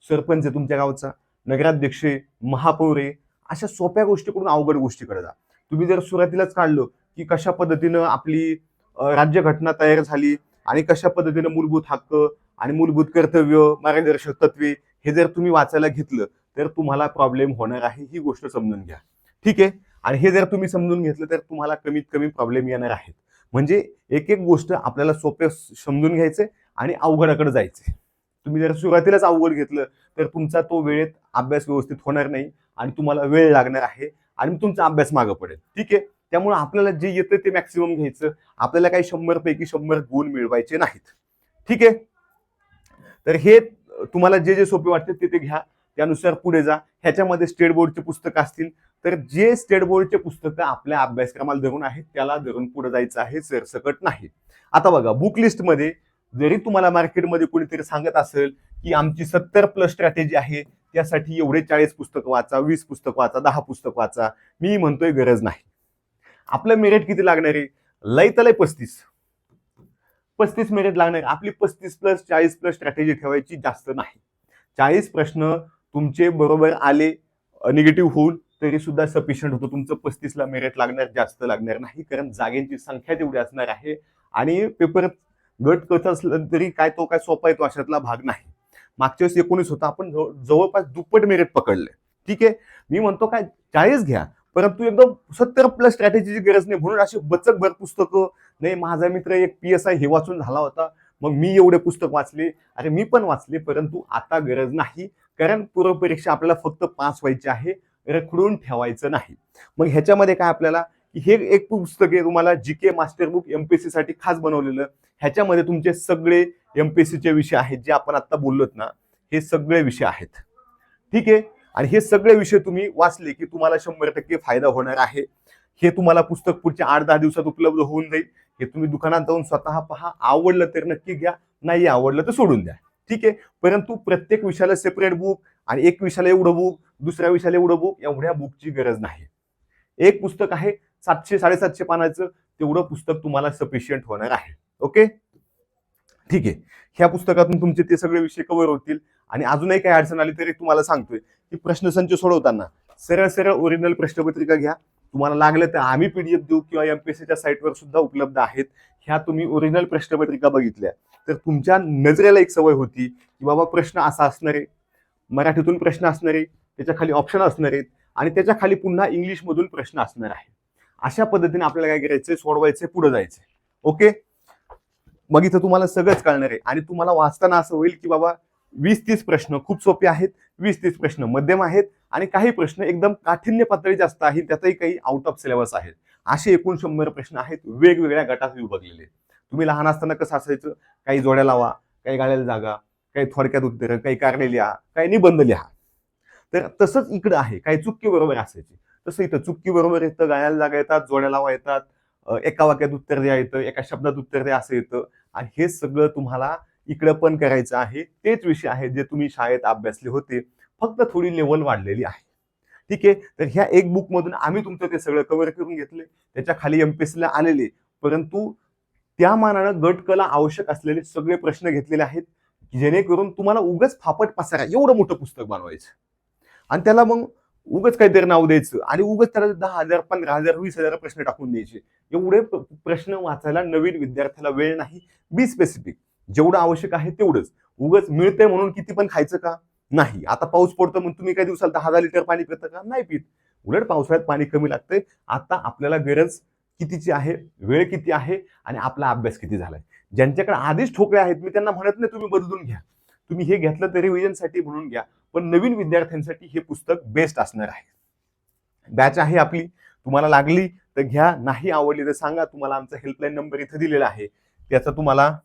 सरपंच आहे तुमच्या गावचा, नगराध्यक्ष, महापौर आहे, अशा सोप्या गोष्टीकडून अवघड गोष्टीकडे जा. तुम्ही जर सुरुवातीलाच काढलं की कशा पद्धतीनं आपली राज्यघटना तयार झाली आणि कशा पद्धतीनं मूलभूत हक्क आणि मूलभूत कर्तव्य, मार्गदर्शक तत्वे हे जर तुम्ही वाचायला घेतलं तर तुम्हाला प्रॉब्लेम होणार आहे. ही गोष्ट समजून घ्या. ठीक आहे, आणि हे जर तुम्ही समजून घेतलं तर तुम्हाला कमीत कमी प्रॉब्लेम येणार आहेत. म्हणजे एक एक गोष्ट आपल्याला सोपे समजून घ्यायचे आणि अवघडाकडे जायचे. तुम्ही जर सुरुवातीलाच अवघड घेतलं तर तुमचा तो वेळेत अभ्यास व्यवस्थित होणार नाही आणि तुम्हाला वेळ लागणार आहे आणि तुमचा अभ्यास मागं पडेल. ठीक आहे, त्यामुळे आपल्याला जे येतं ते मॅक्सिमम घ्यायचं. आपल्याला काही 100 पैकी 100 गुण मिळवायचे नाहीत. ठीक आहे, तर हे तुम्हाला जे जे सोपे वाटते ते घ्या, त्यानुसार पुढे जा. ह्याच्यामध्ये स्टेट बोर्डचे पुस्तकं असतील तर जे स्टेट बोर्डचे पुस्तकं आपल्या अभ्यासक्रमाला धरून आहेत त्याला धरून पुढे जायचं आहे, सरसकट नाही. आता बघा, बुक लिस्टमध्ये जरी तुम्हाला मार्केटमध्ये कोणीतरी सांगत असेल की आमची 70+ स्ट्रॅटेजी आहे, त्यासाठी एवढे 40 पुस्तकं वाचा, 20 पुस्तकं वाचा, 10 पुस्तकं वाचा, मी म्हणतोय गरज नाही. आपलं मेरिट किती लागणार आहे, लय तर लय 35 मेरिट लागणार. आपली 35+ 40+ स्ट्रॅटेजी ठेवायची, जास्त नाही. 40 प्रश्न तुमचे बरोबर आले निगेटिव्ह होऊन तरी सुद्धा सफिशियंट होतं. तुमचं 35ला मेरिट लागणार, जास्त लागणार नाही. कारण जागेची संख्या तेवढी असणार आहे आणि पेपर गट कसा असला तरी काय तो काय सोपा आहे तो अशातला भाग नाही. मागच्या वेळेस 19 होता, आपण जवळपास दुप्पट मेरिट पकडले. ठीक आहे, मी म्हणतो काय 40 घ्या, परंतु एकदम 70 प्लस स्ट्रॅटेजीची गरज नाही. म्हणून अशी बचकभर पुस्तकं, नाही माझा मित्र एक PSI हे वाचून झाला होता, मग मी एवढे पुस्तक वाचले. अरे मी पण वाचले, परंतु आता गरज नाही, कारण पूर्व परीक्षा आपल्याला फक्त पास व्हायची आहे, रखडून ठेवायचं नाही. मग ह्याच्यामध्ये काय आपल्याला, हे एक पुस्तक आहे तुम्हाला जीके मास्टर बुक MPSC साठी खास बनवलेलं. ह्याच्यामध्ये तुमचे सगळे MPSC चे विषय आहेत, जे आपण आता बोललोत ना, हे सगळे विषय आहेत. ठीक आहे, आणि हे सगळे विषय तुम्ही वाचले की तुम्हाला 100% फायदा होणार आहे. हे तुम्हाला पुस्तक पुढच्या 8-10 दिवसात उपलब्ध होऊन जाईल. हे तुम्ही दुकानात जाऊन स्वतः पहा, आवडलं तर नक्की घ्या, नाही आवडलं तर सोडून द्या. ठीक आहे, परंतु प्रत्येक विषयाला सेपरेट बुक आणि एक विषयाला एवढं बुक, दुसऱ्या विषयाला एवढं बुक, एवढ्या बुकची गरज नाही. एक पुस्तक आहे 700-750 पानाचं, तेवढं पुस्तक तुम्हाला सफिशियंट होणार आहे. ओके, ठीक आहे, ह्या पुस्तकातून तुमचे ते सगळे विषय कव्हर होतील. आणि अजूनही काही अडचण आली तरी तुम्हाला सांगतोय की प्रश्नसंच सोडवताना सरळ सरळ ओरिजिनल प्रश्नपत्रिका घ्या. तुम्हाला लागलं तर आम्ही PDF देऊ किंवा MPSCच्या साईटवर सुद्धा उपलब्ध आहेत. ह्या तुम्ही ओरिजिनल प्रश्नपत्रिका बघितल्या तर तुमच्या नजरेला एक सवय होती की बाबा प्रश्न असा असणार आहे, मराठीतून प्रश्न असणार आहे, त्याच्या खाली ऑप्शन असणार आहेत, आणि त्याच्या खाली पुन्हा इंग्लिशमधून प्रश्न असणार आहे. अशा पद्धतीने आपल्याला काय करायचंय, सोडवायचंय, पुढे जायचंय. ओके, मग इथं तुम्हाला सगळंच कळणार आहे. आणि तुम्हाला वाचताना असं होईल की बाबा 20-30 प्रश्न खूप सोपे आहेत, 20-30 प्रश्न मध्यम आहेत, आणि काही प्रश्न एकदम काठिण्य पातळी जास्त आहे, त्यातही काही आउट ऑफ सिलेबस आहेत. असे एकूण 100 प्रश्न आहेत, वेगवेगळ्या गटात विभागलेले. तुम्ही लहान असताना कसं असायचं, काही जोड्या लावा, काही गाळ्याला जागा, काही थोडक्यात उत्तरं, काही कारणे लिहा, काही निबंध लिहा. तर तसंच इकडं आहे, काही चुक्की बरोबर असायची. तसं इथं चुक्की बरोबर येतं, गाळ्याला जागा येतात, जोड्या लावा येतात, एका वाक्यात उत्तर द्या येतं, एका शब्दात उत्तर द्या असं येतं. आणि हे सगळं तुम्हाला इकडं पण करायचं आहे. तेच विषय आहेत जे तुम्ही शाळेत अभ्यासले होते, फक्त थोडी लेवल वाढलेली आहे. ठीक आहे, तर ह्या एक बुक मधून आम्ही तुमचं ते सगळं कव्हर करून घेतले. त्याच्या खाली MPSCला आलेले, परंतु त्या मानानं गटकला आवश्यक असलेले सगळे प्रश्न घेतलेले आहेत, जेणेकरून तुम्हाला उगाच फापट पसारा एवढं मोठं पुस्तक बनवायचं आणि त्याला मग उगाच काहीतरी नाव द्यायचं आणि उगाच त्याला 10,000, 15,000, 20,000 प्रश्न टाकून द्यायचे. एवढे प्रश्न वाचायला नवीन विद्यार्थ्याला वेळ नाही. बी स्पेसिफिक, जेवढं आवश्यक आहे तेवढंच. उगाच मिळतंय म्हणून किती पण खायचं का? नाही. आता पाऊस पडतो म्हणून तुम्ही काही दिवसाला 10,000 लिटर पाणी पिता का? नाही पित. उलट पावसाळ्यात पाणी कमी लागतंय. आता आपल्याला गरज कितीची आहे, वेळ किती आहे आणि आपला अभ्यास किती झालाय. ज्यांच्याकडे आधीच ठोकळे आहेत, मी त्यांना म्हणत नाही तुम्ही बदलून घ्या. तुम्ही हे घेतलं तर रिव्हिजनसाठी म्हणून घ्या, पण नवीन विद्यार्थ्यांसाठी हे पुस्तक बेस्ट असणार आहे. बॅच आहे आपली, तुम्हाला लागली तर घ्या, नाही आवडली तर सांगा. तुम्हाला आमचा हेल्पलाईन नंबर इथे दिलेला आहे, त्याचा तुम्हाला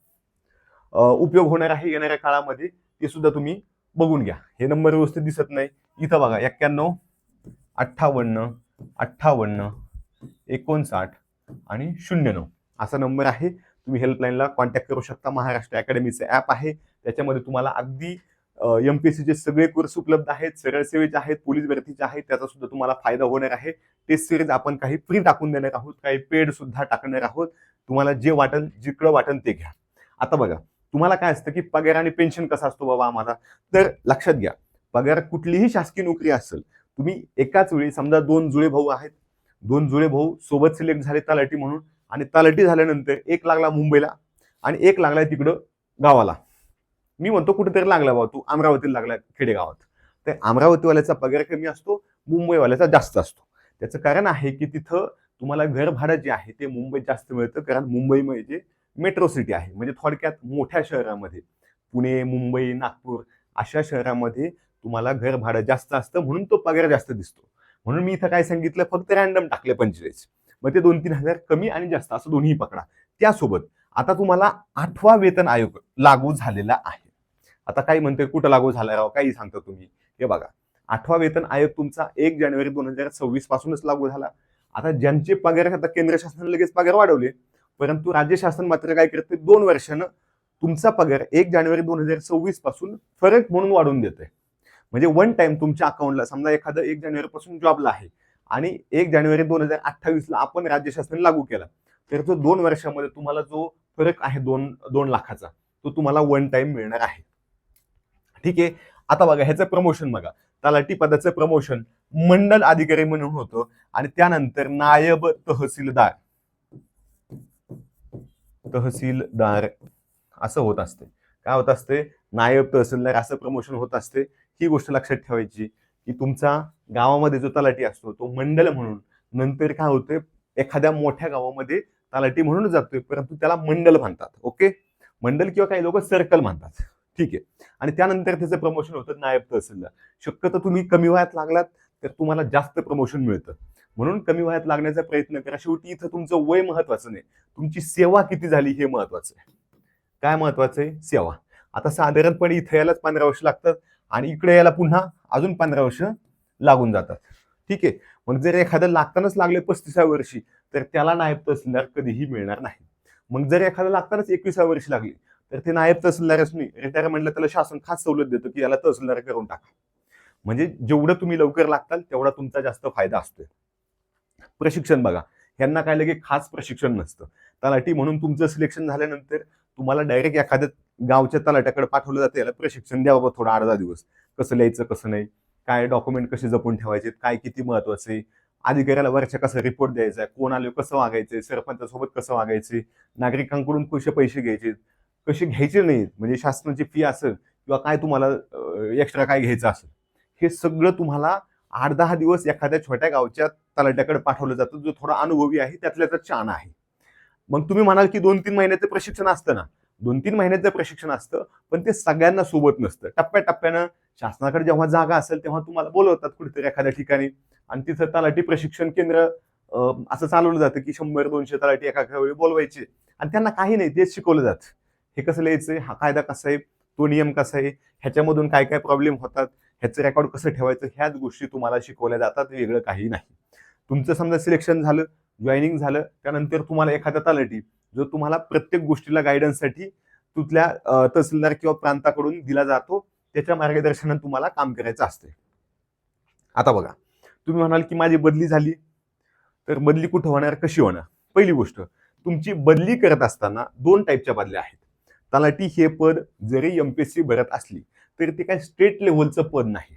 उपयोग होणार आहे येणाऱ्या काळामध्ये. ते सुद्धा तुम्ही बघून घ्या. हे नंबर व्यवस्थित दिसत नाही, इथं बघा 91 58 58 59 आणि 09 असा नंबर आहे. तुम्ही हेल्पलाईनला कॉन्टॅक्ट करू शकता. महाराष्ट्र अकॅडमीचं ऍप आहे, त्याच्यामध्ये तुम्हाला अगदी MPSCचे सगळे कोर्स उपलब्ध आहेत, सरळ सेवेचे आहेत, पोलीस भरतीचे आहेत, त्याचा सुद्धा तुम्हाला फायदा होणार आहे. टेस्ट सिरीज आपण काही फ्री टाकून देणार आहोत, काही पेड सुद्धा टाकणार आहोत. तुम्हाला जे वाटेल, जिकडं वाटेल ते घ्या. आता बघा, तुम्हाला काय असतं की पगार आणि पेन्शन कसा असतो बाबा आम्हाला, तर लक्षात घ्या, पगार कुठलीही शासकीय नोकरी असेल, तुम्ही एकाच वेळी समजा 2 जुळे भाऊ आहेत, 2 जुळे भाऊ सोबत सिलेक्ट झाले तलाठी म्हणून, आणि तलाठी झाल्यानंतर एक लागला मुंबईला आणि एक लागलाय तिकडं गावाला. मी म्हणतो कुठेतरी लागला बाबा, तू अमरावतीला लागला खेडेगावात. तर अमरावतीवाल्याचा पगार कमी असतो, मुंबईवाल्याचा जास्त असतो. त्याचं कारण आहे की तिथं तुम्हाला घर भाडं जे आहे ते मुंबईत जास्त मिळतं, कारण मुंबई म्हणजे मेट्रो सिटी आहे. म्हणजे थोडक्यात मोठ्या शहरामध्ये, पुणे, मुंबई, नागपूर अशा शहरामध्ये तुम्हाला घर भाडं जास्त असतं, म्हणून तो पगार जास्त दिसतो. म्हणून मी इथं काय सांगितलं, फक्त रॅन्डम टाकले 45. मग ते 2-3 हजार कमी आणि जास्त असं दोन्ही पकडा. त्यासोबत आता तुम्हाला 8वा वेतन आयोग लागू झालेला आहे. आता काही म्हणते कुठं लागू झाला राव, काही सांगता तुम्ही. हे बघा, 8वा वेतन आयोग तुमचा 1 जानेवारी 2026 पासूनच लागू झाला. आता ज्यांचे पगार, आता केंद्र शासनाने लगेच पगार वाढवले, परंतु राज्य शासन मात्र काय करते, 2 वर्षानं तुमचा पगार 1 जानेवारी 2026 पासून फरक म्हणून वाढवून देते. म्हणजे वन टाइम तुमच्या अकाउंटला, समजा एखादं 1 जानेवारी पासून जॉबला आहे आणि 1 जानेवारी 2028ला आपण राज्य शासनाने लागू केला, तर तो 2 वर्षामध्ये तुम्हाला जो फरक आहे 2 लाखाचा, तो तुम्हाला वन टाइम मिळणार आहे. ठीक आहे. आता बघा, ह्याचं प्रमोशन बघा, तलाठी पदाचं प्रमोशन मंडल अधिकारी म्हणून होतं आणि त्यानंतर नायब तहसीलदार असं होत असते. काय होत असते, नायब तहसीलदार असं प्रमोशन होत असते. ही गोष्ट लक्षात ठेवायची की तुमचा गावामध्ये जो तलाठी असतो तो मंडल म्हणून, नंतर काय होतंय एखाद्या मोठ्या गावामध्ये तलाठी म्हणून जातोय, परंतु त्याला मंडल म्हणतात. ओके, मंडल किंवा काही लोक सर्कल म्हणतात. ठीक आहे. आणि त्यानंतर त्याचं प्रमोशन होतं नायब तहसीलदार. शक्यतो तुम्ही कमी वयात लागलात तर तुम्हाला जास्त प्रमोशन मिळतं, म्हणून कमी वयात लागण्याचा प्रयत्न करा. शेवटी इथं तुमचं वय महत्वाचं नाही, तुमची सेवा किती झाली हे महत्वाचं आहे. काय महत्वाचं आहे? सेवा. आता साधारणपणे इथे यायलाच 15 वर्ष लागतात आणि इकडे यायला पुन्हा अजून 15 वर्ष लागून जातात. ठीक आहे. मग जर एखादं लागतानाच लागले 35व्या वर्षी तर त्याला नायब तहसीलदार कधीही मिळणार नाही. मग जर एखादं लागतानाच 21व्या वर्षी लागली तर ते नायब तहसीलदारच नाही, रिटायरमेंटला त्याला शासन खास सवलत देतं की याला तहसीलदार करून टाका. म्हणजे जेवढं तुम्ही लवकर लागताल तेवढा तुमचा जास्त फायदा असतोय. प्रशिक्षण बघा, यांना काय लगे खास प्रशिक्षण नसतं. तलाठी म्हणून तुमचं सिलेक्शन झाल्यानंतर तुम्हाला डायरेक्ट एखाद्या गावच्या तलाट्याकडे पाठवलं जातं, याला प्रशिक्षण द्या बाबा थोडं 8-10 दिवस, कसं लिहायचं कसं नाही, काय डॉक्युमेंट कसे जपून ठेवायचे, काय किती महत्वाचे, अधिकाऱ्याला वरच्या कसं रिपोर्ट द्यायचा, कोण आले कसं वागायचे, सरपंचासोबत कसं वागायचे, नागरिकांकडून कसे पैसे घ्यायचे, कसे घ्यायचे नाहीत, म्हणजे शासनाची फी असेल किंवा काय तुम्हाला एक्स्ट्रा काय घ्यायचं असेल, हे सगळं तुम्हाला 8-10 दिवस एखाद्या छोट्या गावच्या तलाट्याकडे पाठवलं जातं, जो थोडा अनुभवी आहे, त्यातल्या त्यात छान आहे. मग तुम्ही म्हणाल की 2-3 महिन्याचं प्रशिक्षण असतं ना, 2-3 महिन्याचं प्रशिक्षण असतं, पण ते सगळ्यांना सोबत नसतं. टप्प्याटप्प्यानं शासनाकडे जेव्हा जागा असेल तेव्हा तुम्हाला बोलवतात कुठेतरी एखाद्या ठिकाणी आणि तिथं तलाठी प्रशिक्षण केंद्र असं चालवलं जातं की 100-200 तलाठी एका वेळी बोलवायचे आणि त्यांना काही नाही, तेच शिकवलं जातं. हे कसं लिहायचंय, हा कायदा कसा आहे, तो नियम कसा आहे, ह्याच्यामधून काय काय प्रॉब्लेम होतात, ह्याचं रेकॉर्ड कसं ठेवायचं, ह्याच गोष्टी तुम्हाला शिकवल्या जातात, वेगळं काही नाही. तुमचं समजा सिलेक्शन झालं, जॉईनिंग झालं, त्यानंतर तुम्हाला एखादा तलाठी जो तुम्हाला प्रत्येक गोष्टीला गायडन्ससाठी तिथल्या तहसीलदार किंवा प्रांताकडून दिला जातो, त्याच्या मार्गदर्शनात तुम्हाला काम करायचं असते. आता बघा, तुम्ही म्हणाल की माझी बदली झाली, तर बदली कुठं होणार, कशी होणार? पहिली गोष्ट, तुमची बदली करत असताना 2 टाईपच्या बदल्या आहेत. तलाठी हे पद जरी एमपीएससी भरत असली तरी ते काही स्टेट लेव्हलचं पद नाही.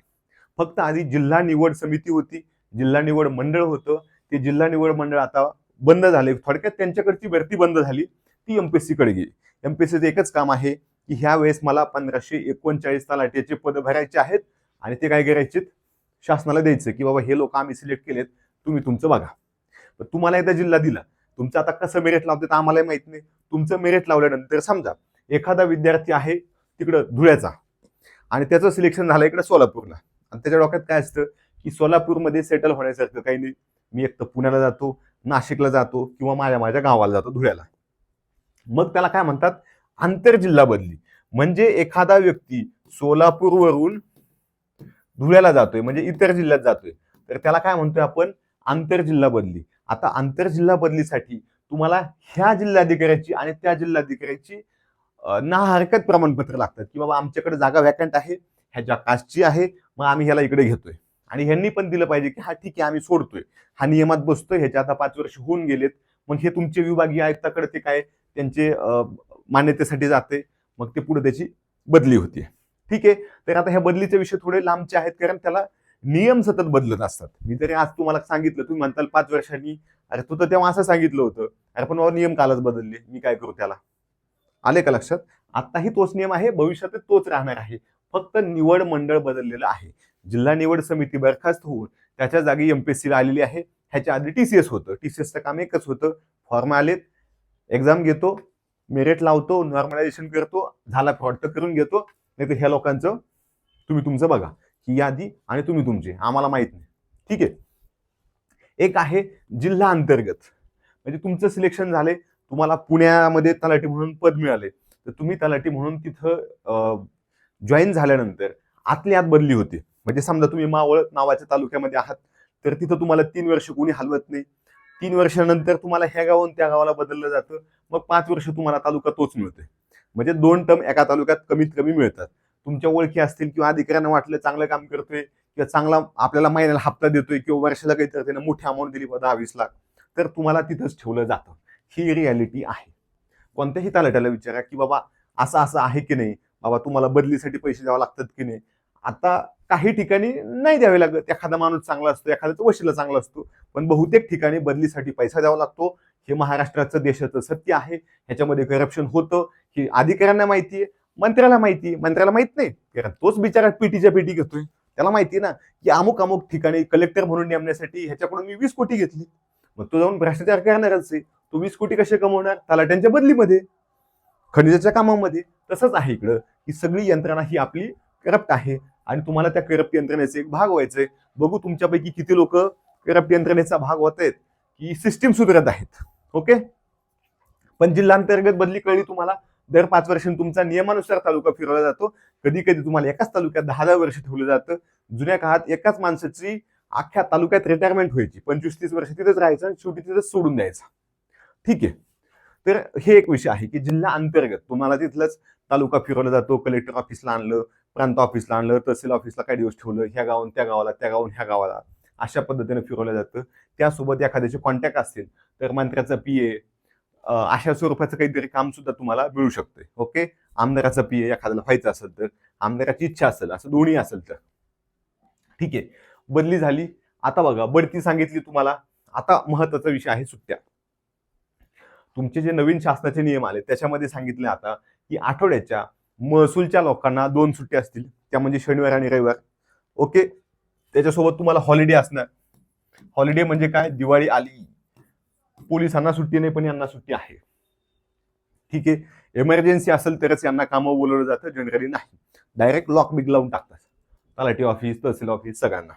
फक्त आधी जिल्हा निवड समिती होती, जिल्हा निवड मंडळ होतं, ते जिल्हा निवड मंडळ आता बंद झाले. थोडक्यात त्यांच्याकडची भरती बंद झाली, ती एमपीएससी कडे गेली. एमपीएससीचं एकच काम आहे की ह्या वेळेस मला 1539 तलाठीचे पद भरायचे आहेत आणि ते काय करायचे, शासनाला द्यायचं की बाबा हे लोक आम्ही सिलेक्ट केलेत, तुम्ही तुमचं बघा. तुम्हाला एकदा जिल्हा दिला, तुमचं आता कसं मेरिट लावते आम्हालाही माहित नाही. तुमचं मेरिट लावल्यानंतर समजा एखादा विद्यार्थी आहे तिकडं धुळ्याचा आणि त्याचं सिलेक्शन झालं इकडे सोलापूरला, आणि त्याच्या डोक्यात काय असतं की सोलापूरमध्ये सेटल होण्यासारखं काही नाही, मी एक तर पुण्याला जातो, नाशिकला जातो किंवा माझ्या गावाला जातो धुळ्याला. मग त्याला काय म्हणतात, आंतरजिल्हा बदली. म्हणजे एखादा व्यक्ती सोलापूरवरून धुळ्याला जातोय, म्हणजे इतर जिल्ह्यात जातोय, तर त्याला काय म्हणतोय आपण, आंतरजिल्हा बदली. आता आंतरजिल्हा बदलीसाठी तुम्हाला ह्या जिल्हाधिकाऱ्याची आणि त्या जिल्हाधिकाऱ्याची ना हरकत प्रमाणपत्र लागतात की बाबा आमच्याकडे जागा वॅकंट आहे, ह्याच्या कास्टची आहे, मग आम्ही ह्याला इकडे घेतोय. आणि ह्यांनी पण दिलं पाहिजे की हा ठीक आहे आम्ही सोडतोय, हा नियमात बसतोय, ह्याच्या आता 5 वर्ष होऊन गेलेत. मग हे तुमचे विभागीय आयुक्ताकडे ते काय त्यांचे मान्यतेसाठी जाते, मग ते पुढे त्याची बदली होते. ठीक आहे. तर आता ह्या बदलीचे विषय थोडे लांबचे आहेत, कारण त्याला नियम सतत बदलत असतात. मी जरी आज तुम्हाला सांगितलं, तुम्ही म्हणताल 5 वर्षांनी, अरे तू तर तेव्हा असं सांगितलं होतं, अरे पण नियम कालच बदलले, मी काय करू त्याला. आले का लक्षात? आताही तोच नियम आहे, भविष्यात तोच राहणार आहे, फक्त निवड मंडळ बदललेलं आहे. जिल्हा निवड समिती बरखास्त होऊन त्याच्या जागी एमपीएससीला आलेली आहे. ह्याच्या आधी टीसीएस होतं. टीसीएसचं काम एकच होतं, फॉर्म आलेत, एक्झाम घेतो, मेरिट लावतो, नॉर्मलायझेशन करतो, झाला फ्रॉड तर करून घेतो, नाही तर ह्या लोकांचं तुम्ही तुमचं बघा, ही यादी आणि तुम्ही तुमचे, आम्हाला माहित नाही. ठीक आहे. एक आहे जिल्हा अंतर्गत, म्हणजे तुमचं सिलेक्शन झाले, तुम्हाला पुण्यामध्ये तलाठी म्हणून पद मिळाले, तर तुम्ही तलाठी म्हणून तिथं जॉईन झाल्यानंतर आतल्या आत बदली होते. म्हणजे समजा तुम्ही मावळ नावाच्या तालुक्यामध्ये आहात, तर तिथं तुम्हाला 3 वर्ष कोणी हलवत नाही. 3 वर्षानंतर तुम्हाला ह्या गावाहून त्या गावाला बदललं जातं, मग 5 वर्ष तुम्हाला तालुका तोच मिळतोय. म्हणजे 2 टर्म एका तालुक्यात कमीत कमी मिळतात. तुमच्या ओळखी असतील किंवा अधिकाऱ्यांना वाटलं चांगलं काम करतोय किंवा चांगला आपल्याला महिन्याला हप्ता देतोय किंवा वर्षाला काहीतरी त्यानं मोठी अमाऊंट दिली 10-20 लाख, तर तुम्हाला तिथंच ठेवलं जातं. ही रियालिटी आहे. कोणत्याही तलाट्याला विचारा की बाबा असं असं आहे की नाही, बाबा तुम्हाला बदलीसाठी पैसे द्यावे लागतात की नाही. आता काही ठिकाणी नाही द्यावे लागत, एखादा माणूस चांगला असतो, एखाद्याचा वशिला चांगला असतो, पण बहुतेक ठिकाणी बदलीसाठी पैसा द्यावा लागतो. हे महाराष्ट्राचं देशाचं सत्य आहे. ह्याच्यामध्ये करप्शन होतं, हे अधिकाऱ्यांना माहिती आहे मंत्र्याला माहित नाही, कारण तोच बिचारा पीटीच्या पेटी घेतोय. त्याला माहिती ना की अमुक अमुक ठिकाणी कलेक्टर म्हणून नेमण्यासाठी ह्याच्याकडून मी 20 कोटी घेतली. मग तो जाऊन भ्रष्टाचार करणारच आहे. तो 20 कोटी कसे कमवणार? तलाट्यांच्या बदलीमध्ये, खनिजाच्या कामामध्ये. तसंच आहे इकडं, की सगळी यंत्रणा ही आपली करप्ट आहे आणि तुम्हाला त्या करप्ट यंत्रणेचे एक भाग व्हायचंय. बघू तुमच्यापैकी किती लोक करप्ट यंत्रणेचा भाग होत आहेत, की सिस्टीम सुधारत आहेत. ओके. पण जिल्हांतर्गत बदली कळली तुम्हाला. दर 5 वर्षांनी तुमचा नियमानुसार तालुका फिरवला जातो. कधी कधी तुम्हाला एकाच तालुक्यात 10-10 वर्ष ठेवलं जातं. जुन्या काळात एकाच माणसाची अख्ख्या तालुक्यात रिटायरमेंट व्हायची. 25-30 वर्ष तिथेच राहायचं आणि शेवटी तिथेच सोडून द्यायचं. ठीक आहे. तर हे एक विषय आहे की जिल्हा अंतर्गत तुम्हाला तिथलंच तालुका फिरवला जातो. कलेक्टर ऑफिसला आणलं, प्रांत ऑफिसला आणलं, तहसील ऑफिसला काही दिवस ठेवलं, ह्या गावाहून त्या गावाला, त्या गावाहून ह्या गावाला, अशा पद्धतीने फिरवलं जातं. त्यासोबत एखाद्याचे कॉन्टॅक्ट असतील तर मंत्र्याचा पीए, अशा स्वरूपाचं काहीतरी काम सुद्धा तुम्हाला मिळू शकतंय. ओके. आमदाराचा पीए एखाद्याला व्हायचं असेल तर, आमदाराची इच्छा असेल, असं दोन्ही असेल तर. ठीक आहे. बदली झाली. आता बघा, बढती सांगितली तुम्हाला. आता महत्वाचा विषय आहे सुट्ट्या. तुमचे जे नवीन शासनाचे नियम आले त्याच्यामध्ये सांगितले आता की आठवड्याच्या महसूलच्या लोकांना 2 सुट्ट्या असतील, त्या म्हणजे शनिवार आणि रविवार. ओके. त्याच्यासोबत तुम्हाला हॉलिडे असणार. हॉलिडे म्हणजे काय? दिवाळी आली, पोलिसांना सुट्टी नाही पण यांना सुट्टी आहे. ठीक आहे. इमर्जन्सी असेल तरच यांना कामं बोलवलं जातं, जनरली नाही. डायरेक्ट लॉक बिग लावून टाकतात तलाठी ऑफिस, तहसील ऑफिस, सगळ्यांना.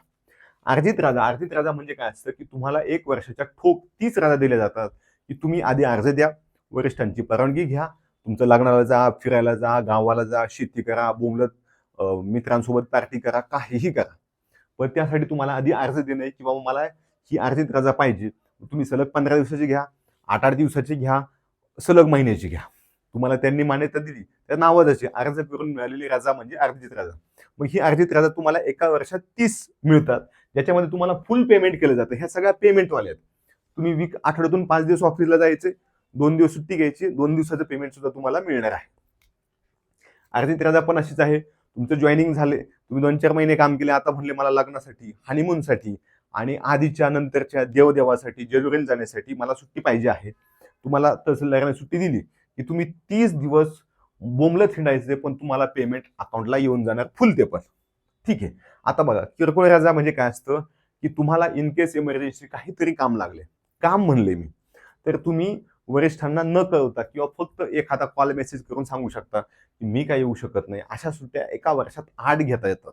अर्जित राजा म्हणजे काय असतं की तुम्हाला 1 वर्षाच्या ठोक 30 राजा दिल्या जातात की तुम्ही आधी अर्ज द्या, वरिष्ठांची परवानगी घ्या, तुमचं लग्नाला जा, फिरायला जा, गावाला जा, शेती करा, बोंबलत मित्रांसोबत पार्टी करा, काहीही करा. पण त्यासाठी तुम्हाला आधी अर्ज देणे की बाबा मला ही अर्जित रजा पाहिजे. तुम्ही सलग 15 दिवसाची घ्या, 8-8 दिवसाची घ्या, सलग महिन्याची घ्या. तुम्हाला त्यांनी मान्यता दिली, त्या नावाची अर्ज करून मिळालेली रजा म्हणजे अर्जित रजा. मग ही अर्जित रजा तुम्हाला एका वर्षात 30 मिळतात, ज्याच्यामध्ये तुम्हाला फुल पेमेंट केलं जातं. ह्या सगळ्या पेमेंटवाल्या आहेत. तुम्ही आठवड्यातून 5 दिवस ऑफिसला जायचे, 2 दिवस सुट्टी घ्यायची, 2 दिवसाचं पेमेंट सुद्धा तुम्हाला मिळणार आहे. अर्जित रजा पण अशीच आहे. तुमचं जॉईनिंग झाले, तुम्ही 2-4 महिने काम केले, आता म्हणले मला लग्नासाठी, हनीमूनसाठी आणि आधीच्या नंतरच्या देवदेवासाठी, जेजुरीला जाण्यासाठी मला सुट्टी पाहिजे आहे. तुम्हाला तहसीलदाराने सुट्टी दिली की तुम्ही 30 दिवस बोंबलत हिंडायचे, पण तुम्हाला पेमेंट अकाउंटला येऊन जाणार फुल पेपर. ठीक आहे. आता बघा, किरकोळ रजा म्हणजे काय असतं की तुम्हाला इन केस इमर्जन्सी काहीतरी काम लागले, काम म्हणले मी, तर तुम्ही वरिष्ठांना न कळवता किंवा फक्त एखादा कॉल मेसेज करून सांगू शकता की मी काय येऊ शकत नाही. अशा सुट्ट्या एका वर्षात 8 घेता येतात.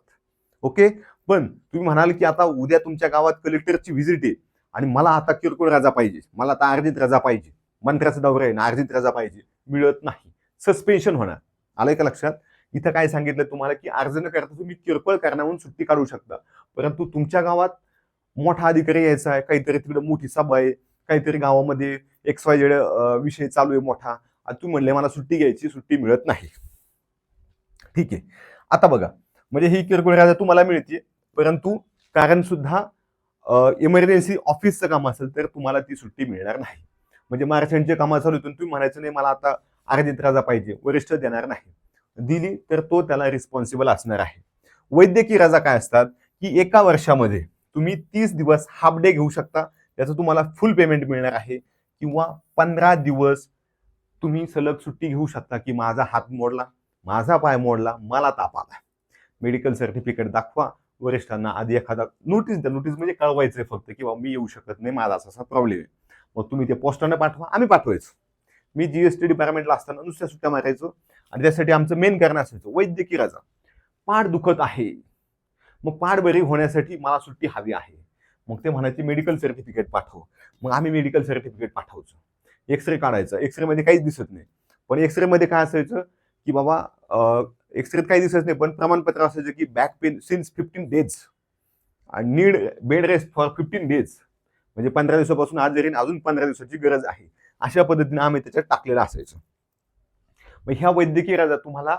ओके. पण तुम्ही म्हणाल की आता उद्या तुमच्या गावात कलेक्टरची व्हिजिट आहे आणि मला आता किरकोळ रजा पाहिजे, मला आता अर्जित रजा पाहिजे, मंत्र्याचा दौरा आहे ना, अर्जित रजा पाहिजे, मिळत नाही, सस्पेन्शन होणार. आलंय का लक्षात? इथं काय सांगितलं तुम्हाला की अर्ज न करता तुम्ही किरकोळ कारणावरून सुट्टी काढू शकता. परंतु तुमच्या गावात मोठा अधिकारी यायचा आहे, काहीतरी तिकडे मोठी सभा आहे, काहीतरी गावामध्ये XYZ विषय चालू आहे मोठा, आणि तुम्ही म्हणले मला सुट्टी घ्यायची, सुट्टी मिळत नाही. ठीक आहे. आता बघा, म्हणजे ही किरकोळ रजा तुम्हाला मिळते, परंतु कारण सुद्धा इमर्जन्सी ऑफिसचं काम असेल तर तुम्हाला ती सुट्टी मिळणार नाही. म्हणजे मार्चंटचे कामं चालू होते, तुम्ही म्हणायचं नाही मला आता अर्जित रजा पाहिजे, वरिष्ठ देणार नाही. दिली तर तो त्याला रिस्पॉन्सिबल असणार आहे. वैद्यकीय रजा काय असतात की एका वर्षामध्ये तुम्ही 30 दिवस हाफ डे घेऊ शकता, त्याचं तुम्हाला फुल पेमेंट मिळणार आहे. किंवा 15 दिवस तुम्ही सलग सुट्टी घेऊ शकता की माझा हात मोडला, माझा पाय मोडला, मला ताप आला, मेडिकल सर्टिफिकेट दाखवा, वरिष्ठांना आधी एखादा नोटीस द्या. नोटीस म्हणजे कळवायचंय फक्त की मी येऊ शकत नाही, माझा असा प्रॉब्लेम आहे. मग तुम्ही ते पोस्टाने पाठवा, आम्ही पाठवायचो. मी जीएसटी डिपार्टमेंटला असताना नुसत्या सुट्ट्या मारायचो आणि त्यासाठी आमचं मेन कारण असायचं वैद्यकीय रजा. पाठ दुखत आहे, मग पाठ बरी होण्यासाठी मला सुट्टी हवी आहे. मग ते म्हणायचे मेडिकल सर्टिफिकेट पाठव. मग आम्ही मेडिकल सर्टिफिकेट पाठवायचो. एक्सरे काढायचा, एक्सरे मध्ये काहीच दिसत नाही, पण एक्सरे मध्ये काय असायचं की बाबा एक्सरेत काही दिसत नाही, पण प्रमाणपत्र असायचं की बॅक पेन सिन्स 15 डेज आणि need bed rest for 15 days, म्हणजे 15 दिवसापासून आज जरी अजून 15 दिवसाची गरज आहे. अशा पद्धतीने आम्ही त्याच्यात टाकलेलं असायचं. मग ह्या वैद्यकीय रजा तुम्हाला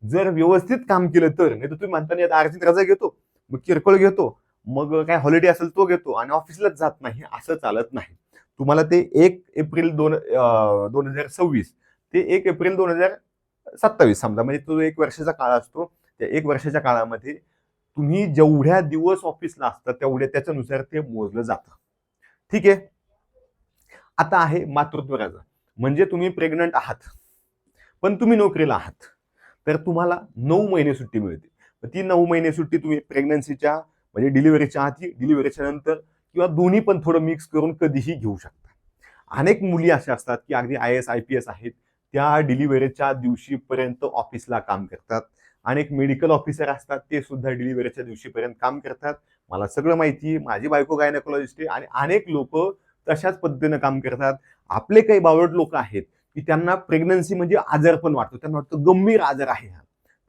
जर व्यवस्थित काम केलं तर, नाही तर तुम्ही म्हणता अर्जित रजा घेतो, मग किरकोळ घेतो, मग काय हॉलिडे असेल तो घेतो आणि ऑफिसलाच जात नाही, असं चालत नाही. तुम्हाला ते 1 एप्रिल 2026 ते 1 एप्रिल 2027 समजा, म्हणजे तो 1 वर्षाचा काळ असतो. त्या 1 वर्षाच्या काळामध्ये तुम्ही जेवढ्या दिवस ऑफिसला असतात तेवढ्या त्याच्यानुसार ते मोजलं जातं. ठीक आहे. आता आहे मातृत्व रजा, म्हणजे तुम्ही प्रेग्नंट आहात पण तुम्ही नोकरीला आहात, तर तुम्हाला 9 महिने सुट्टी मिळते. ती 9 महिने सुट्टी तुम्ही प्रेग्नन्सीच्या म्हणजे डिलिव्हरीच्या आधी, डिलिव्हरीच्या नंतर किंवा दोन्ही पण थोडं मिक्स करून कधीही घेऊ शकता. अनेक मुली अशा असतात की अगदी IAS IPS आहेत, त्या डिलिव्हरीच्या दिवशीपर्यंत ऑफिसला काम करतात. अनेक मेडिकल ऑफिसर असतात, ते सुद्धा डिलिव्हरीच्या दिवशीपर्यंत काम करतात. मला सगळं माहिती आहे, माझी बायको गायनेकोलॉजिस्ट आहे आणि अनेक लोक तशाच पद्धतीनं काम करतात. आपले काही बावळट लोक आहेत की त्यांना प्रेग्नन्सी म्हणजे आजार पण वाटतो, त्यांना वाटतं गंभीर आजार आहे हा.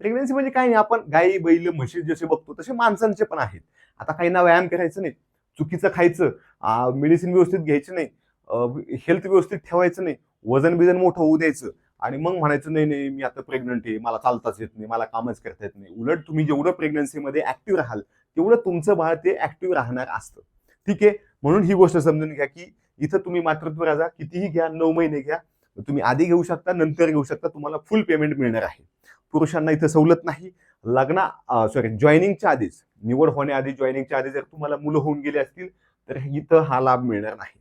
प्रेग्नन्सी म्हणजे काय नाही, आपण गाई बैल म्हशी जसे बघतो तसे माणसांचे पण आहेत. आता काहींना व्यायाम करायचं नाही, चुकीचं खायचं, मेडिसिन व्यवस्थित घ्यायची नाही, हेल्थ व्यवस्थित ठेवायचं नाही, वजन बिजन मोठं होऊ द्यायचं आणि मग म्हणायचं नाही नाही मी आता प्रेग्नंट आहे, मला चालताच येत नाही, मला कामच करता येत नाही. उलट तुम्ही जेवढं प्रेग्नन्सीमध्ये ऍक्टिव्ह राहाल तेवढं तुमचं बाळ ते ऍक्टिव्ह राहणार असतं. ठीक आहे, म्हणून ही गोष्ट समजून घ्या की इथं तुम्ही मातृत्व रजा कितीही घ्या, 9 महिने घ्या, तुम्ही आधी घेऊ शकता, नंतर घेऊ शकता, तुम्हाला फुल पेमेंट मिळणार आहे. पुरुषांना इथं सवलत नाही. जॉईनिंगच्या आधीच, निवड होण्याआधी, जॉईनिंगच्या आधी जर तुम्हाला मुलं होऊन गेली असतील तर इथं हा लाभ मिळणार नाही.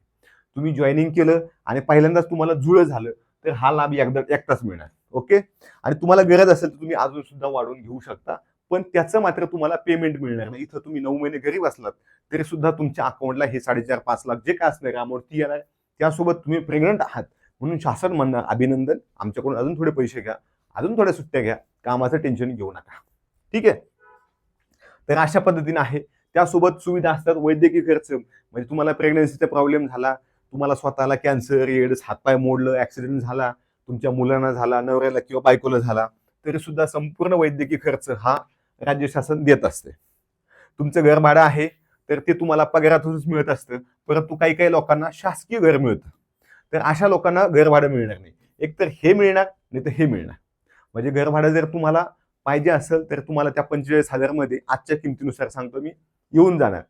तुम्ही जॉईनिंग केलं आणि पहिल्यांदाच तुम्हाला जुळं झालं तर हा लाभ एकटाच मिळणार. ओके, आणि तुम्हाला गरज असेल तर तुम्ही अजून सुद्धा वाढवून घेऊ शकता, पण त्याचं मात्र तुम्हाला पेमेंट मिळणार नाही. इथं तुम्ही 9 महिने घरी बसलात तरी सुद्धा तुमच्या अकाउंटला हे 4.5-5 लाख जे काय असणार अमाऊंट ती येणार. त्यासोबत तुम्ही प्रेग्नंट आहात म्हणून शासन म्हणणार अभिनंदन, आमच्याकडून अजून थोडे पैसे घ्या, अजून थोड्या सुट्ट्या घ्या, कामाचं टेन्शन घेऊ नका. ठीक आहे, तर अशा पद्धतीने आहे. त्यासोबत सुविधा असतात वैद्यकीय खर्च, म्हणजे तुम्हाला प्रेग्नन्सीचा प्रॉब्लेम झाला, तुम्हाला स्वतःला कॅन्सर, एड्स, हातपाय मोडलं, ऍक्सिडेंट झाला, तुमच्या मुलांना झाला, नवऱ्याला किंवा बायकोला झाला, तरी सुद्धा संपूर्ण वैद्यकीय खर्च हा राज्य शासन देत असते. तुमचं घर भाडं आहे तर ते तुम्हाला पगारातूनच मिळत असतं, परंतु काही काही लोकांना शासकीय घर मिळतं. तर अशा लोकांना घर भाडं मिळणार नाही. एक तर हे मिळणार नाही तर हे मिळणार. म्हणजे घर भाडं जर तुम्हाला पाहिजे असेल तर तुम्हाला त्या 45,000 मध्ये आजच्या किमतीनुसार सांगतो मी येऊन जाणार.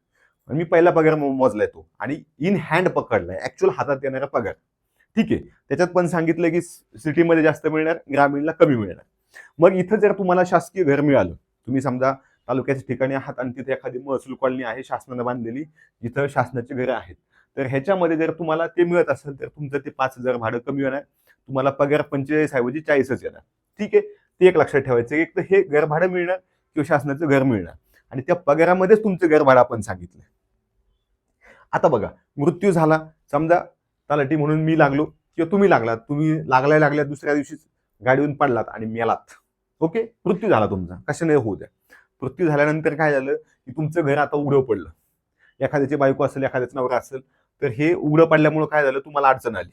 मी पहिला पगार मोजलाय तो आणि इन हँड पकडलाय, ऍक्च्युअल हातात येणारा पगार. ठीक आहे, त्याच्यात पण सांगितलं की सिटीमध्ये जास्त मिळणार, ग्रामीणला कमी मिळणार. मग इथं जर तुम्हाला शासकीय घर मिळालं, तुम्ही समजा तालुक्याच्या ठिकाणी आहात आणि तिथे एखादी महसूल कॉलनी आहे शासनाने बांधलेली, जिथं शासनाची घरं आहेत, तर ह्याच्यामध्ये जर तुम्हाला ते मिळत असेल तर तुमचं ते 5,000 भाडं कमी होणार, तुम्हाला पगार 45 ऐवजी 40च येणार. ठीक आहे, ते एक लक्षात ठेवायचं. एक तर हे घर भाडं मिळणार किंवा शासनाचं घर मिळणार आणि त्या पगारामध्येच तुमचं घर भाडं आपण सांगितलं. आता बघा, मृत्यू झाला समजा, तलाठी म्हणून मी लागलो किंवा तुम्ही लागलात, तुम्ही लागल्या दुसऱ्या दिवशीच गाडीवरून पडलात आणि मेलात. ओके, मृत्यू झाला तुमचा, कशाने होऊ द्या. मृत्यू झाल्यानंतर काय झालं की तुमचं घर आता उघडं पडलं, एखाद्याची बायको असेल, एखाद्याचा नवरा असेल, तर हे उघडं पडल्यामुळे काय झालं, तुम्हाला अडचण आली.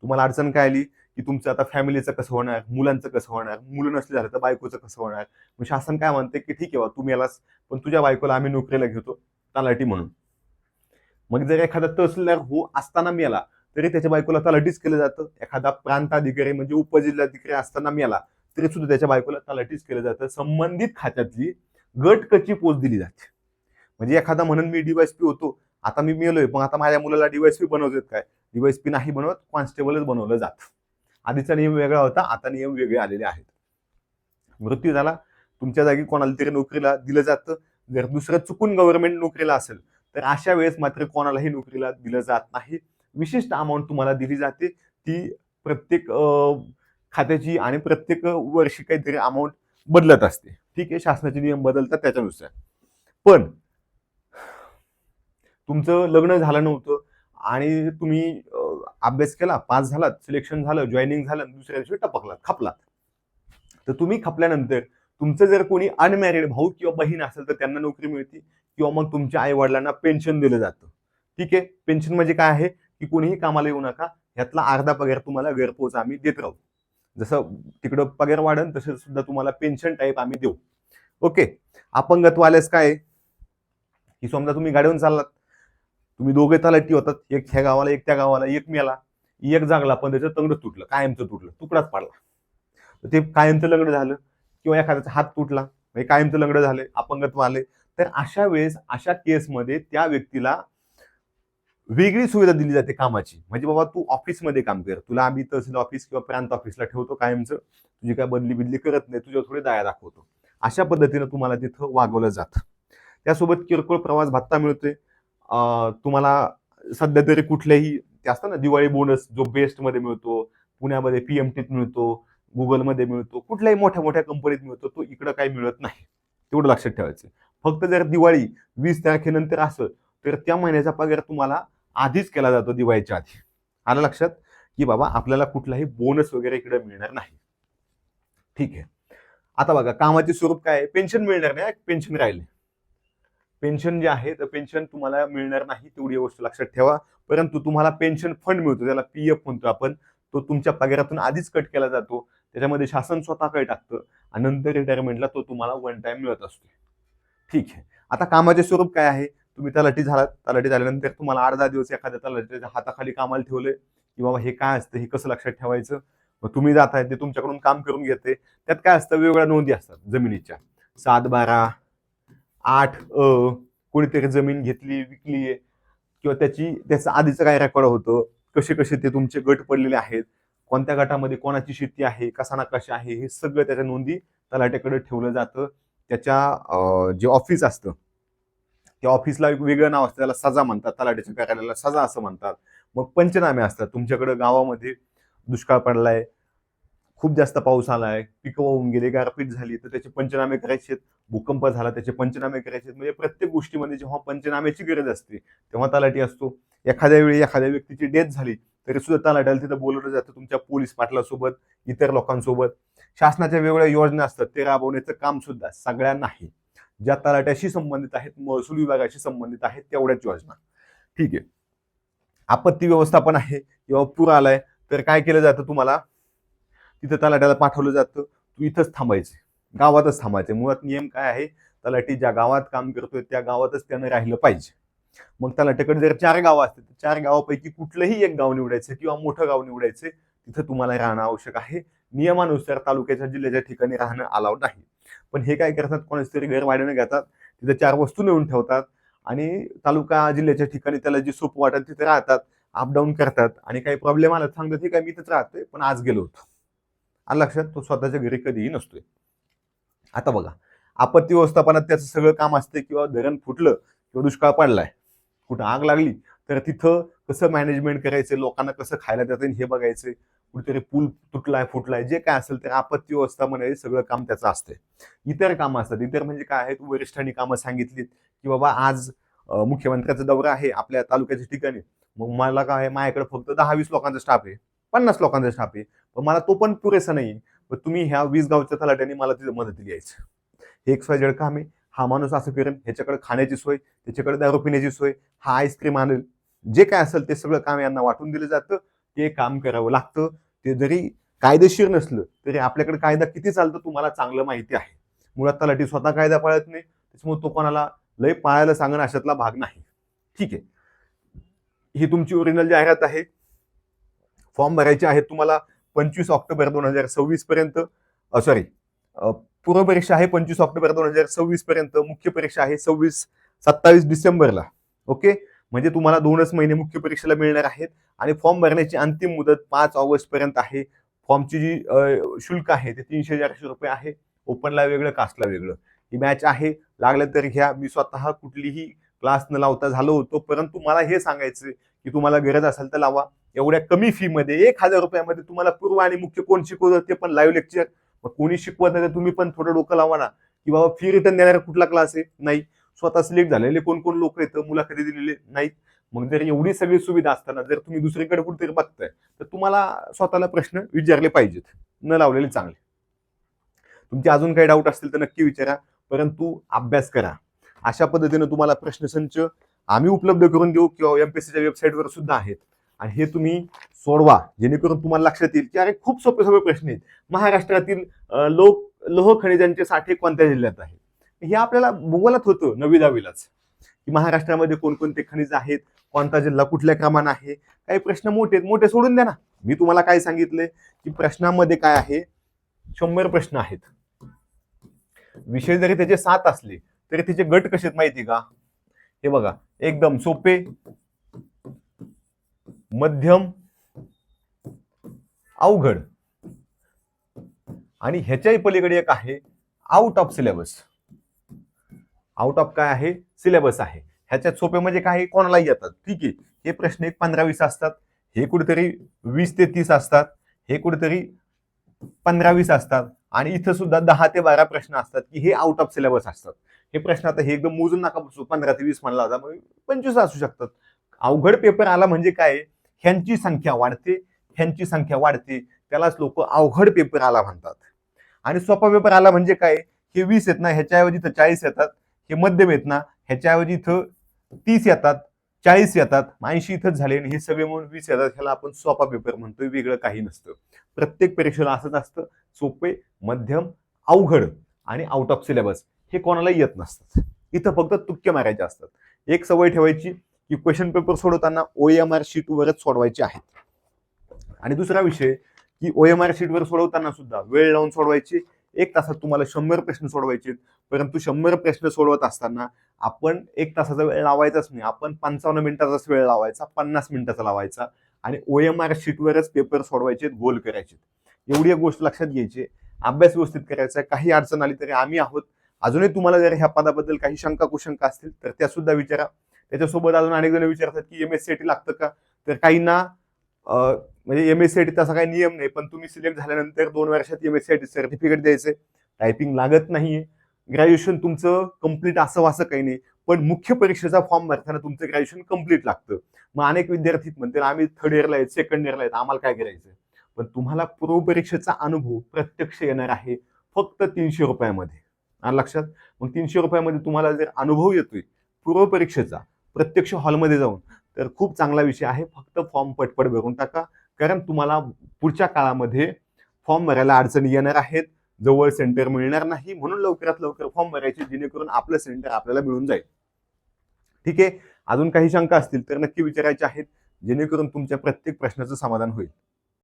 तुम्हाला अडचण काय आली की तुमचं आता फॅमिलीचं कसं होणार, मुलांचं कसं होणार, मुलं नसले झालं तर बायकोचं कसं होणार. मग शासन काय म्हणते की ठीक आहे, तू मेलास पण तुझ्या बायकोला आम्ही नोकरीला घेतो तलाठी म्हणून. मग जर एखादा तहसीलदार हो असताना मेला तरी त्याच्या बायकोला तलाठीच केलं जातं. एखादा प्रांताधिकारी म्हणजे उपजिल्हाधिकारी असताना मेला तरी सुद्धा त्याच्या बायकोला तलाठीच केलं जातं. संबंधित खात्यातली गट कची पोच दिली जाते. म्हणजे एखादा म्हणून मी डीवायसपी होतो, आता मी मेलोय पण आता माझ्या मुलाला डीवायसपी बनवतात काय, डीवायसपी नाही बनवत, कॉन्स्टेबलच बनवलं जातं. आधीचा नियम वेगळा होता, आता नियम वेगळे आलेले आहेत. मृत्यू झाला, तुमच्या जागी कोणाला तरी नोकरीला दिलं जातं. जर दुसरं चुकून गव्हर्नमेंट नोकरीला असेल तर अशा वेळेस मात्र कोणालाही नोकरीला दिलं जात नाही. विशिष्ट अमाऊंट तुम्हाला दिली जाते, ती प्रत्येक खात्याची आणि प्रत्येक वर्षी काहीतरी अमाऊंट बदलत असते. ठीक आहे, शासनाचे नियम बदलतात त्याच्यानुसार. पण तुमचं लग्न झालं नव्हतं आणि तुम्ही अभ्यास केला, पास झालात, सिलेक्शन झालं, जॉईनिंग झालं, दुसऱ्या दिवशी टपकलात, खपलात, तर तुम्ही खपल्यानंतर तुमचं जर कोणी अनमॅरिड भाऊ किंवा बहीण असेल तर त्यांना नोकरी मिळते किंवा मग तुमच्या आई वडिलांना पेन्शन दिलं जातं. ठीक आहे, पेन्शन म्हणजे काय आहे की कोणीही कामाला येऊ नका, ह्यातला अर्धा पगार तुम्हाला घरपोच आम्ही देत राहू. जसं तिकडं पगार वाढन तसं सुद्धा तुम्हाला पेन्शन टाईप आम्ही देऊ. ओके, अपंगत्व आल्यास काय की समजा तुम्ही गाडीवरून चाललात, तुम्ही दोघे तलाठी होतात, एक ह्या गावाला एक त्या गावाला, एक मेला, एक जागला पण त्याचं तंगड तुटलं, कायमचं तुटलं, तुकडाच पाडला, तर ते कायमचं लग्न झालं किंवा एखाद्याचा हात तुटला, म्हणजे कायमचं लग्न झालं, अपंगत्व आले, तर अशा वेळेस अशा केसमध्ये त्या व्यक्तीला वेगळी सुविधा दिली जाते कामाची. म्हणजे बाबा तू ऑफिसमध्ये काम कर, तुला आम्ही तहसील ऑफिस किंवा प्रांत ऑफिसला ठेवतो कायमचं, तुझी काय बदली बिदली करत नाही, तुझ्या थोडी दया दाखवतो. अशा पद्धतीनं तुम्हाला तिथं वागवलं जातं. त्यासोबत किरकोळ प्रवास भत्ता मिळतोय. तुम्हाला सध्या तरी कुठल्याही ते असतं ना दिवाळी बोनस जो बेस्ट मध्ये मिळतो, पुण्यामध्ये PMTत मिळतो, गुगलमध्ये मिळतो, कुठल्याही मोठ्या मोठ्या कंपनीत मिळतो, तो इकडं काही मिळत नाही. तेवढं लक्षात ठेवायचं. फक्त जर दिवाळी 20 तारखेनंतर असं तर त्या महिन्याचा पगार तुम्हाला आधीच केला जातो दिवाळीच्या आधी. आलं लक्षात की बाबा आपल्याला कुठलाही बोनस वगैरे इकडे मिळणार नाही. ठीक आहे. आता बघा कामाचे स्वरूप काय आहे, पेन्शन मिळणार नाही, पेन्शन राहिले. पेन्शन जे आहे तर पेन्शन तुम्हाला मिळणार नाही, तेवढी गोष्ट लक्षात ठेवा. परंतु तुम्हाला पेन्शन फंड मिळतो, त्याला पीएफ म्हणतो आपण, तो तुमच्या पगारातून आधीच कट केला जातो. त्याच्यामध्ये शासन स्वतः काय टाकतं आणि नंतर रिटायरमेंटला तो तुम्हाला वन टाइम मिळत असतो. ठीक आहे. आता कामाचे स्वरूप काय आहे, तुम्ही तलाठी झालात, तलाठी झाल्यानंतर तुम्हाला 8-10 दिवस एखाद्या तलाठीच्या हाताखाली कामाला ठेवले की बाबा हे काय असतं, हे कसं लक्षात ठेवायचं. मग तुम्ही जाताय, ते तुमच्याकडून काम करून घेते. त्यात काय असतं, वेगवेगळ्या नोंदी असतात जमिनीच्या, 7-12, 8 कोणीतरी जमीन घेतली, विकली किंवा त्याचं आधीचं काय रेकॉर्ड होतं, कसे कसे ते तुमचे गट पडलेले आहेत, कोणत्या गटामध्ये कोणाची शेती आहे, कसा नकाशा आहे, हे सगळं त्याच्या नोंदी तलाट्याकडे ठेवलं जातं. त्याच्या जे ऑफिस असतं त्या ऑफिसला एक वेगळं नाव असतं, त्याला सजा म्हणतात, तलाट्याच्या कार्यालयाला सजा असं म्हणतात. मग पंचनामे असतात, तुमच्याकडे गावामध्ये दुष्काळ पडलाय, खूप जास्त पाऊस आलाय, पिकं वाहून गेले, गारपीट झाली, तर त्याचे पंचनामे करायचे, भूकंप झाला त्याचे पंचनामे करायचे. म्हणजे प्रत्येक गोष्टीमध्ये जेव्हा पंचनाम्याची गरज असते तेव्हा तलाठी असतो. एखाद्या वेळी एखाद्या व्यक्तीची डेथ झाली तरी सुद्धा तलाट्याला तिथं बोलवलं जातं, तुमच्या पोलीस पाटलासोबत, इतर लोकांसोबत. शासनाच्या वेगवेगळ्या योजना असतात, ते राबवण्याचं काम सुद्धा सगळ्यांना आहे. ज्या तलाट्याशी संबंधित आहेत, महसूल विभागाशी संबंधित आहेत, तेवढ्याच योजना. ठीक आहे. आपत्ती व्यवस्थापन आहे किंवा पूर आलाय तर काय केलं जातं, तुम्हाला तिथं तलाट्याला पाठवलं जातं, तू इथंच थांबायचं, गावातच थांबायचं. मुळात नियम काय आहे, तलाठी ज्या गावात काम करतोय त्या गावातच त्यानं राहिलं पाहिजे. मग तलाट्याकडे जर 4 गावं असतील तर 4 गावापैकी कुठलंही एक गाव निवडायचं किंवा मोठं गाव निवडायचं, तिथं तुम्हाला राहणं आवश्यक आहे. नियमानुसार तालुक्याच्या जिल्ह्याच्या ठिकाणी राहणं अलाउड नाही. पण हे काय करतात, कोणाच तरी घर भाड्याने घेतात, तिथे 4 वस्तू नेऊन ठेवतात आणि तालुका जिल्ह्याच्या ठिकाणी त्याला जे सोपं वाटत तिथे राहतात, अपडाऊन करतात आणि काही प्रॉब्लेम आला सांगतात ठीक आहे मी इथंच राहतोय पण आज गेलो होतो. आलं लक्षात, तो स्वतःच्या घरी कधीही नसतोय. आता बघा, आपत्ती व्यवस्थापनात त्याचं सगळं काम असते, किंवा धरण फुटलं किंवा दुष्काळ पडलाय, कुठं आग लागली तर तिथं कसं मॅनेजमेंट करायचं, लोकांना कसं खायला देता येईल हे बघायचं, कुठेतरी पूल तुटलाय फुटलाय जे काय असेल तर आपत्ती व्यवस्थापन सगळं काम त्याचं असते. इतर कामं असतात, इतर म्हणजे काय आहेत, वरिष्ठांनी कामं सांगितलीत की बाबा आज मुख्यमंत्र्याचा दौरा आहे आपल्या तालुक्याच्या ठिकाणी, मग मला काय आहे, माझ्याकडे फक्त 10-20 लोकांचा स्टाफ आहे, 50 लोकांचा स्टाफ आहे, पण मला तो पण पुरेसा नाही, पण तुम्ही ह्या 20 गावच्या तलाट्यांनी मला तिथं मदतीला यायचं. हे XYZ काम आहे, हा माणूस असं करेन, ह्याच्याकडे खाण्याची सोय, त्याच्याकडे दारू पिण्याची सोय, हा आईस्क्रीम आणेल, जे काय असेल ते सगळं काम यांना वाटून दिलं जातं. ते काम करावं लागतं. ते जरी कायदेशीर नसलं तरी आपल्याकडे कायदा किती चालतो तुम्हाला चांगलं माहिती आहे. मुळात तलाठी स्वतः कायदा पाळत नाही, त्याच्यामुळे तो कोणाला लय पाळायला सांगणं अशातला भाग नाही. ठीक आहे, ही तुमची ओरिजिनल जाहिरात आहे. फॉर्म भरायचे आहेत तुम्हाला 25 ऑक्टोबर 2026 पर्यंत. सॉरी, पूर्व परीक्षा आहे 25 ऑक्टोबर 2026 पर्यंत, मुख्य परीक्षा आहे 27 डिसेंबरला. ओके, म्हणजे तुम्हाला 2च महिने मुख्य परीक्षेला मिळणार आहेत आणि फॉर्म भरण्याची अंतिम मुदत 5 ऑगस्ट पर्यंत आहे. फॉर्मची जी शुल्क आहे ते 300-400 रुपये आहे. ओपनला वेगळं, कास्टला वेगळं. ही मॅच आहे, लागलं तर घ्या. मी स्वतः कुठलीही क्लास न लावता झालो होतो, परंतु मला हे सांगायचं की तुम्हाला गरज असेल तर लावा. एवढ्या कमी फी मध्ये 1000 रुपयामध्ये तुम्हाला पूर्व आणि मुख्य कोण शिकवतं ते पण लाईव्ह लेक्चर. मग कोणी शिकवत नाही, तुम्ही पण थोडं डोकं लावा ना, की बाबा फी रिटर्न देणारा कुठला क्लास आहे, नाही. स्वतः सिलेक्ट झालेले कोण कोण लोक आहेत, मुलाखती दिलेले नाहीत. मग जर एवढी सगळी सुविधा असताना जर तुम्ही दुसरीकडे कुठेतरी बघताय तर तुम्हाला स्वतःला प्रश्न विचारले पाहिजेत, न लावलेले चांगले. तुमचे अजून काही डाऊट असतील तर नक्की विचारा, परंतु अभ्यास करा. अशा पद्धतीने तुम्हाला प्रश्नसंच आम्ही उपलब्ध करून देऊ किंवा MPSCच्या वेबसाईटवर सुद्धा आहेत आणि हे तुम्ही सोडवा, जेणेकरून तुम्हाला लक्षात येईल की अरे खूप सोपे सोपे प्रश्न आहेत. महाराष्ट्रातील लोह खनिजांचे साठे कोणत्या जिल्ह्यात आहे, हे आपल्याला भूगोलात होतं 9वी-10वीलाच, की महाराष्ट्रामध्ये कोणकोणते खनिज आहेत, कोणता जिल्हा कुठल्या क्रमाने आहे. काही प्रश्न मोठे सोडून द्या ना. मी तुम्हाला काय सांगितलंय की प्रश्नामध्ये काय आहे, 100 प्रश्न आहेत. विषय जरी त्याचे 7 असले तरी त्याचे गट कसे आहेत माहिती का, हे बघा, एकदम सोपे, मध्यम, अवघड आणि ह्याच्याही पलीकडे एक आहे out of syllabus. Out of काय आहे, सिलेबस आहे. ह्याच्यात सोपे म्हणजे काय, कोणालाही येतात. ठीक आहे, हे प्रश्न एक 15-20 असतात, हे कुठेतरी 20 ते 30 असतात, हे कुठेतरी 15-20 असतात आणि इथं सुद्धा 10 ते 12 प्रश्न असतात की हे आउट ऑफ सिलेबस असतात. हे प्रश्न आता हे एकदम मोजून नका बसू, 15 ते 20 म्हणला होता, मग 25 असू शकतात. अवघड पेपर आला म्हणजे काय, ह्यांची संख्या वाढते, ह्यांची संख्या वाढते, त्यालाच लोक अवघड पेपर आला म्हणतात. आणि सोपा पेपर आला म्हणजे काय, हे 20 आहेत ना, ह्याच्याऐवजी इथं 40 येतात, हे मध्यम आहेत ना, ह्याच्याऐवजी इथं 30 येतात, 40 येतात, 80 इथंच झाले आणि हे सगळे म्हणून 20 येतात. ह्याला आपण सोपा पेपर म्हणतोय, वेगळं काही नसतं. प्रत्येक परीक्षेला असंच असतं, सोपे, मध्यम, अवघड आणि आउट ऑफ सिलेबस हे कोणाला येत नसतात. इथं फक्त तुक्के मारायचे असतात. एक सवय ठेवायची की क्वेश्चन पेपर सोडवताना OMR शीटवरच सोडवायचे आहेत. आणि दुसरा विषय की OMR शीटवर सोडवताना सुद्धा वेळ लावून सोडवायची. 1 तासात तुम्हाला 100 प्रश्न सोडवायचे, परंतु 100 प्रश्न सोडवत असताना आपण 1 तासाचा वेळ लावायचाच नाही, आपण 55 मिनिटाचाच वेळ लावायचा, 50 मिनिटाचा लावायचा आणि OMR शीटवरच पेपर सोडवायचे, गोल करायचे. एवढी एक गोष्ट लक्षात घ्यायची. अभ्यास व्यवस्थित करायचा. काही अडचण आली तरी आम्ही आहोत. अजूनही तुम्हाला जर ह्या पदाबद्दल काही शंका कुशंका असतील तर त्या सुद्धा विचारा. त्याच्यासोबत अजून अनेक जण विचारतात की MSCIT लागतं का, तर काहींना म्हणजे MSCIT तसा काही नियम नाही, पण तुम्ही सिलेक्ट झाल्यानंतर 2 वर्षात MSCIT सर्टिफिकेट द्यायचे. टायपिंग लागत नाहीये. ग्रॅज्युएशन तुमचं कम्प्लीट असं काही नाही, पण मुख्य परीक्षेचा फॉर्म भरताना तुमचं ग्रॅज्युएशन कम्प्लीट लागतं. मग अनेक विद्यार्थी म्हणतील आम्ही 3rd इयरला आहेत, 2nd इयरला आहेत, आम्हाला काय करायचं. पण तुम्हाला पूर्व परीक्षेचा अनुभव प्रत्यक्ष येणार आहे फक्त 300 रुपयामध्ये. आलं लक्षात. मग 300 रुपयामध्ये तुम्हाला जर अनुभव येतोय पूर्व परीक्षेचा प्रत्यक्ष हॉलमध्ये जाऊन, तर खूप चांगला विषय आहे. फक्त फॉर्म पटपट भरून टाका, कारण तुम्हाला पुढच्या काळामध्ये फॉर्म भरायला अडचणी येणार आहेत, जवळ सेंटर मिळणार नाही, म्हणून लवकरात लवकर फॉर्म भरायचे जेणेकरून आपलं सेंटर आपल्याला मिळून जाईल. ठीक आहे. अजून काही शंका असतील तर नक्की विचारायचे आहेत, जेणेकरून तुमच्या प्रत्येक प्रश्नाचं समाधान होईल.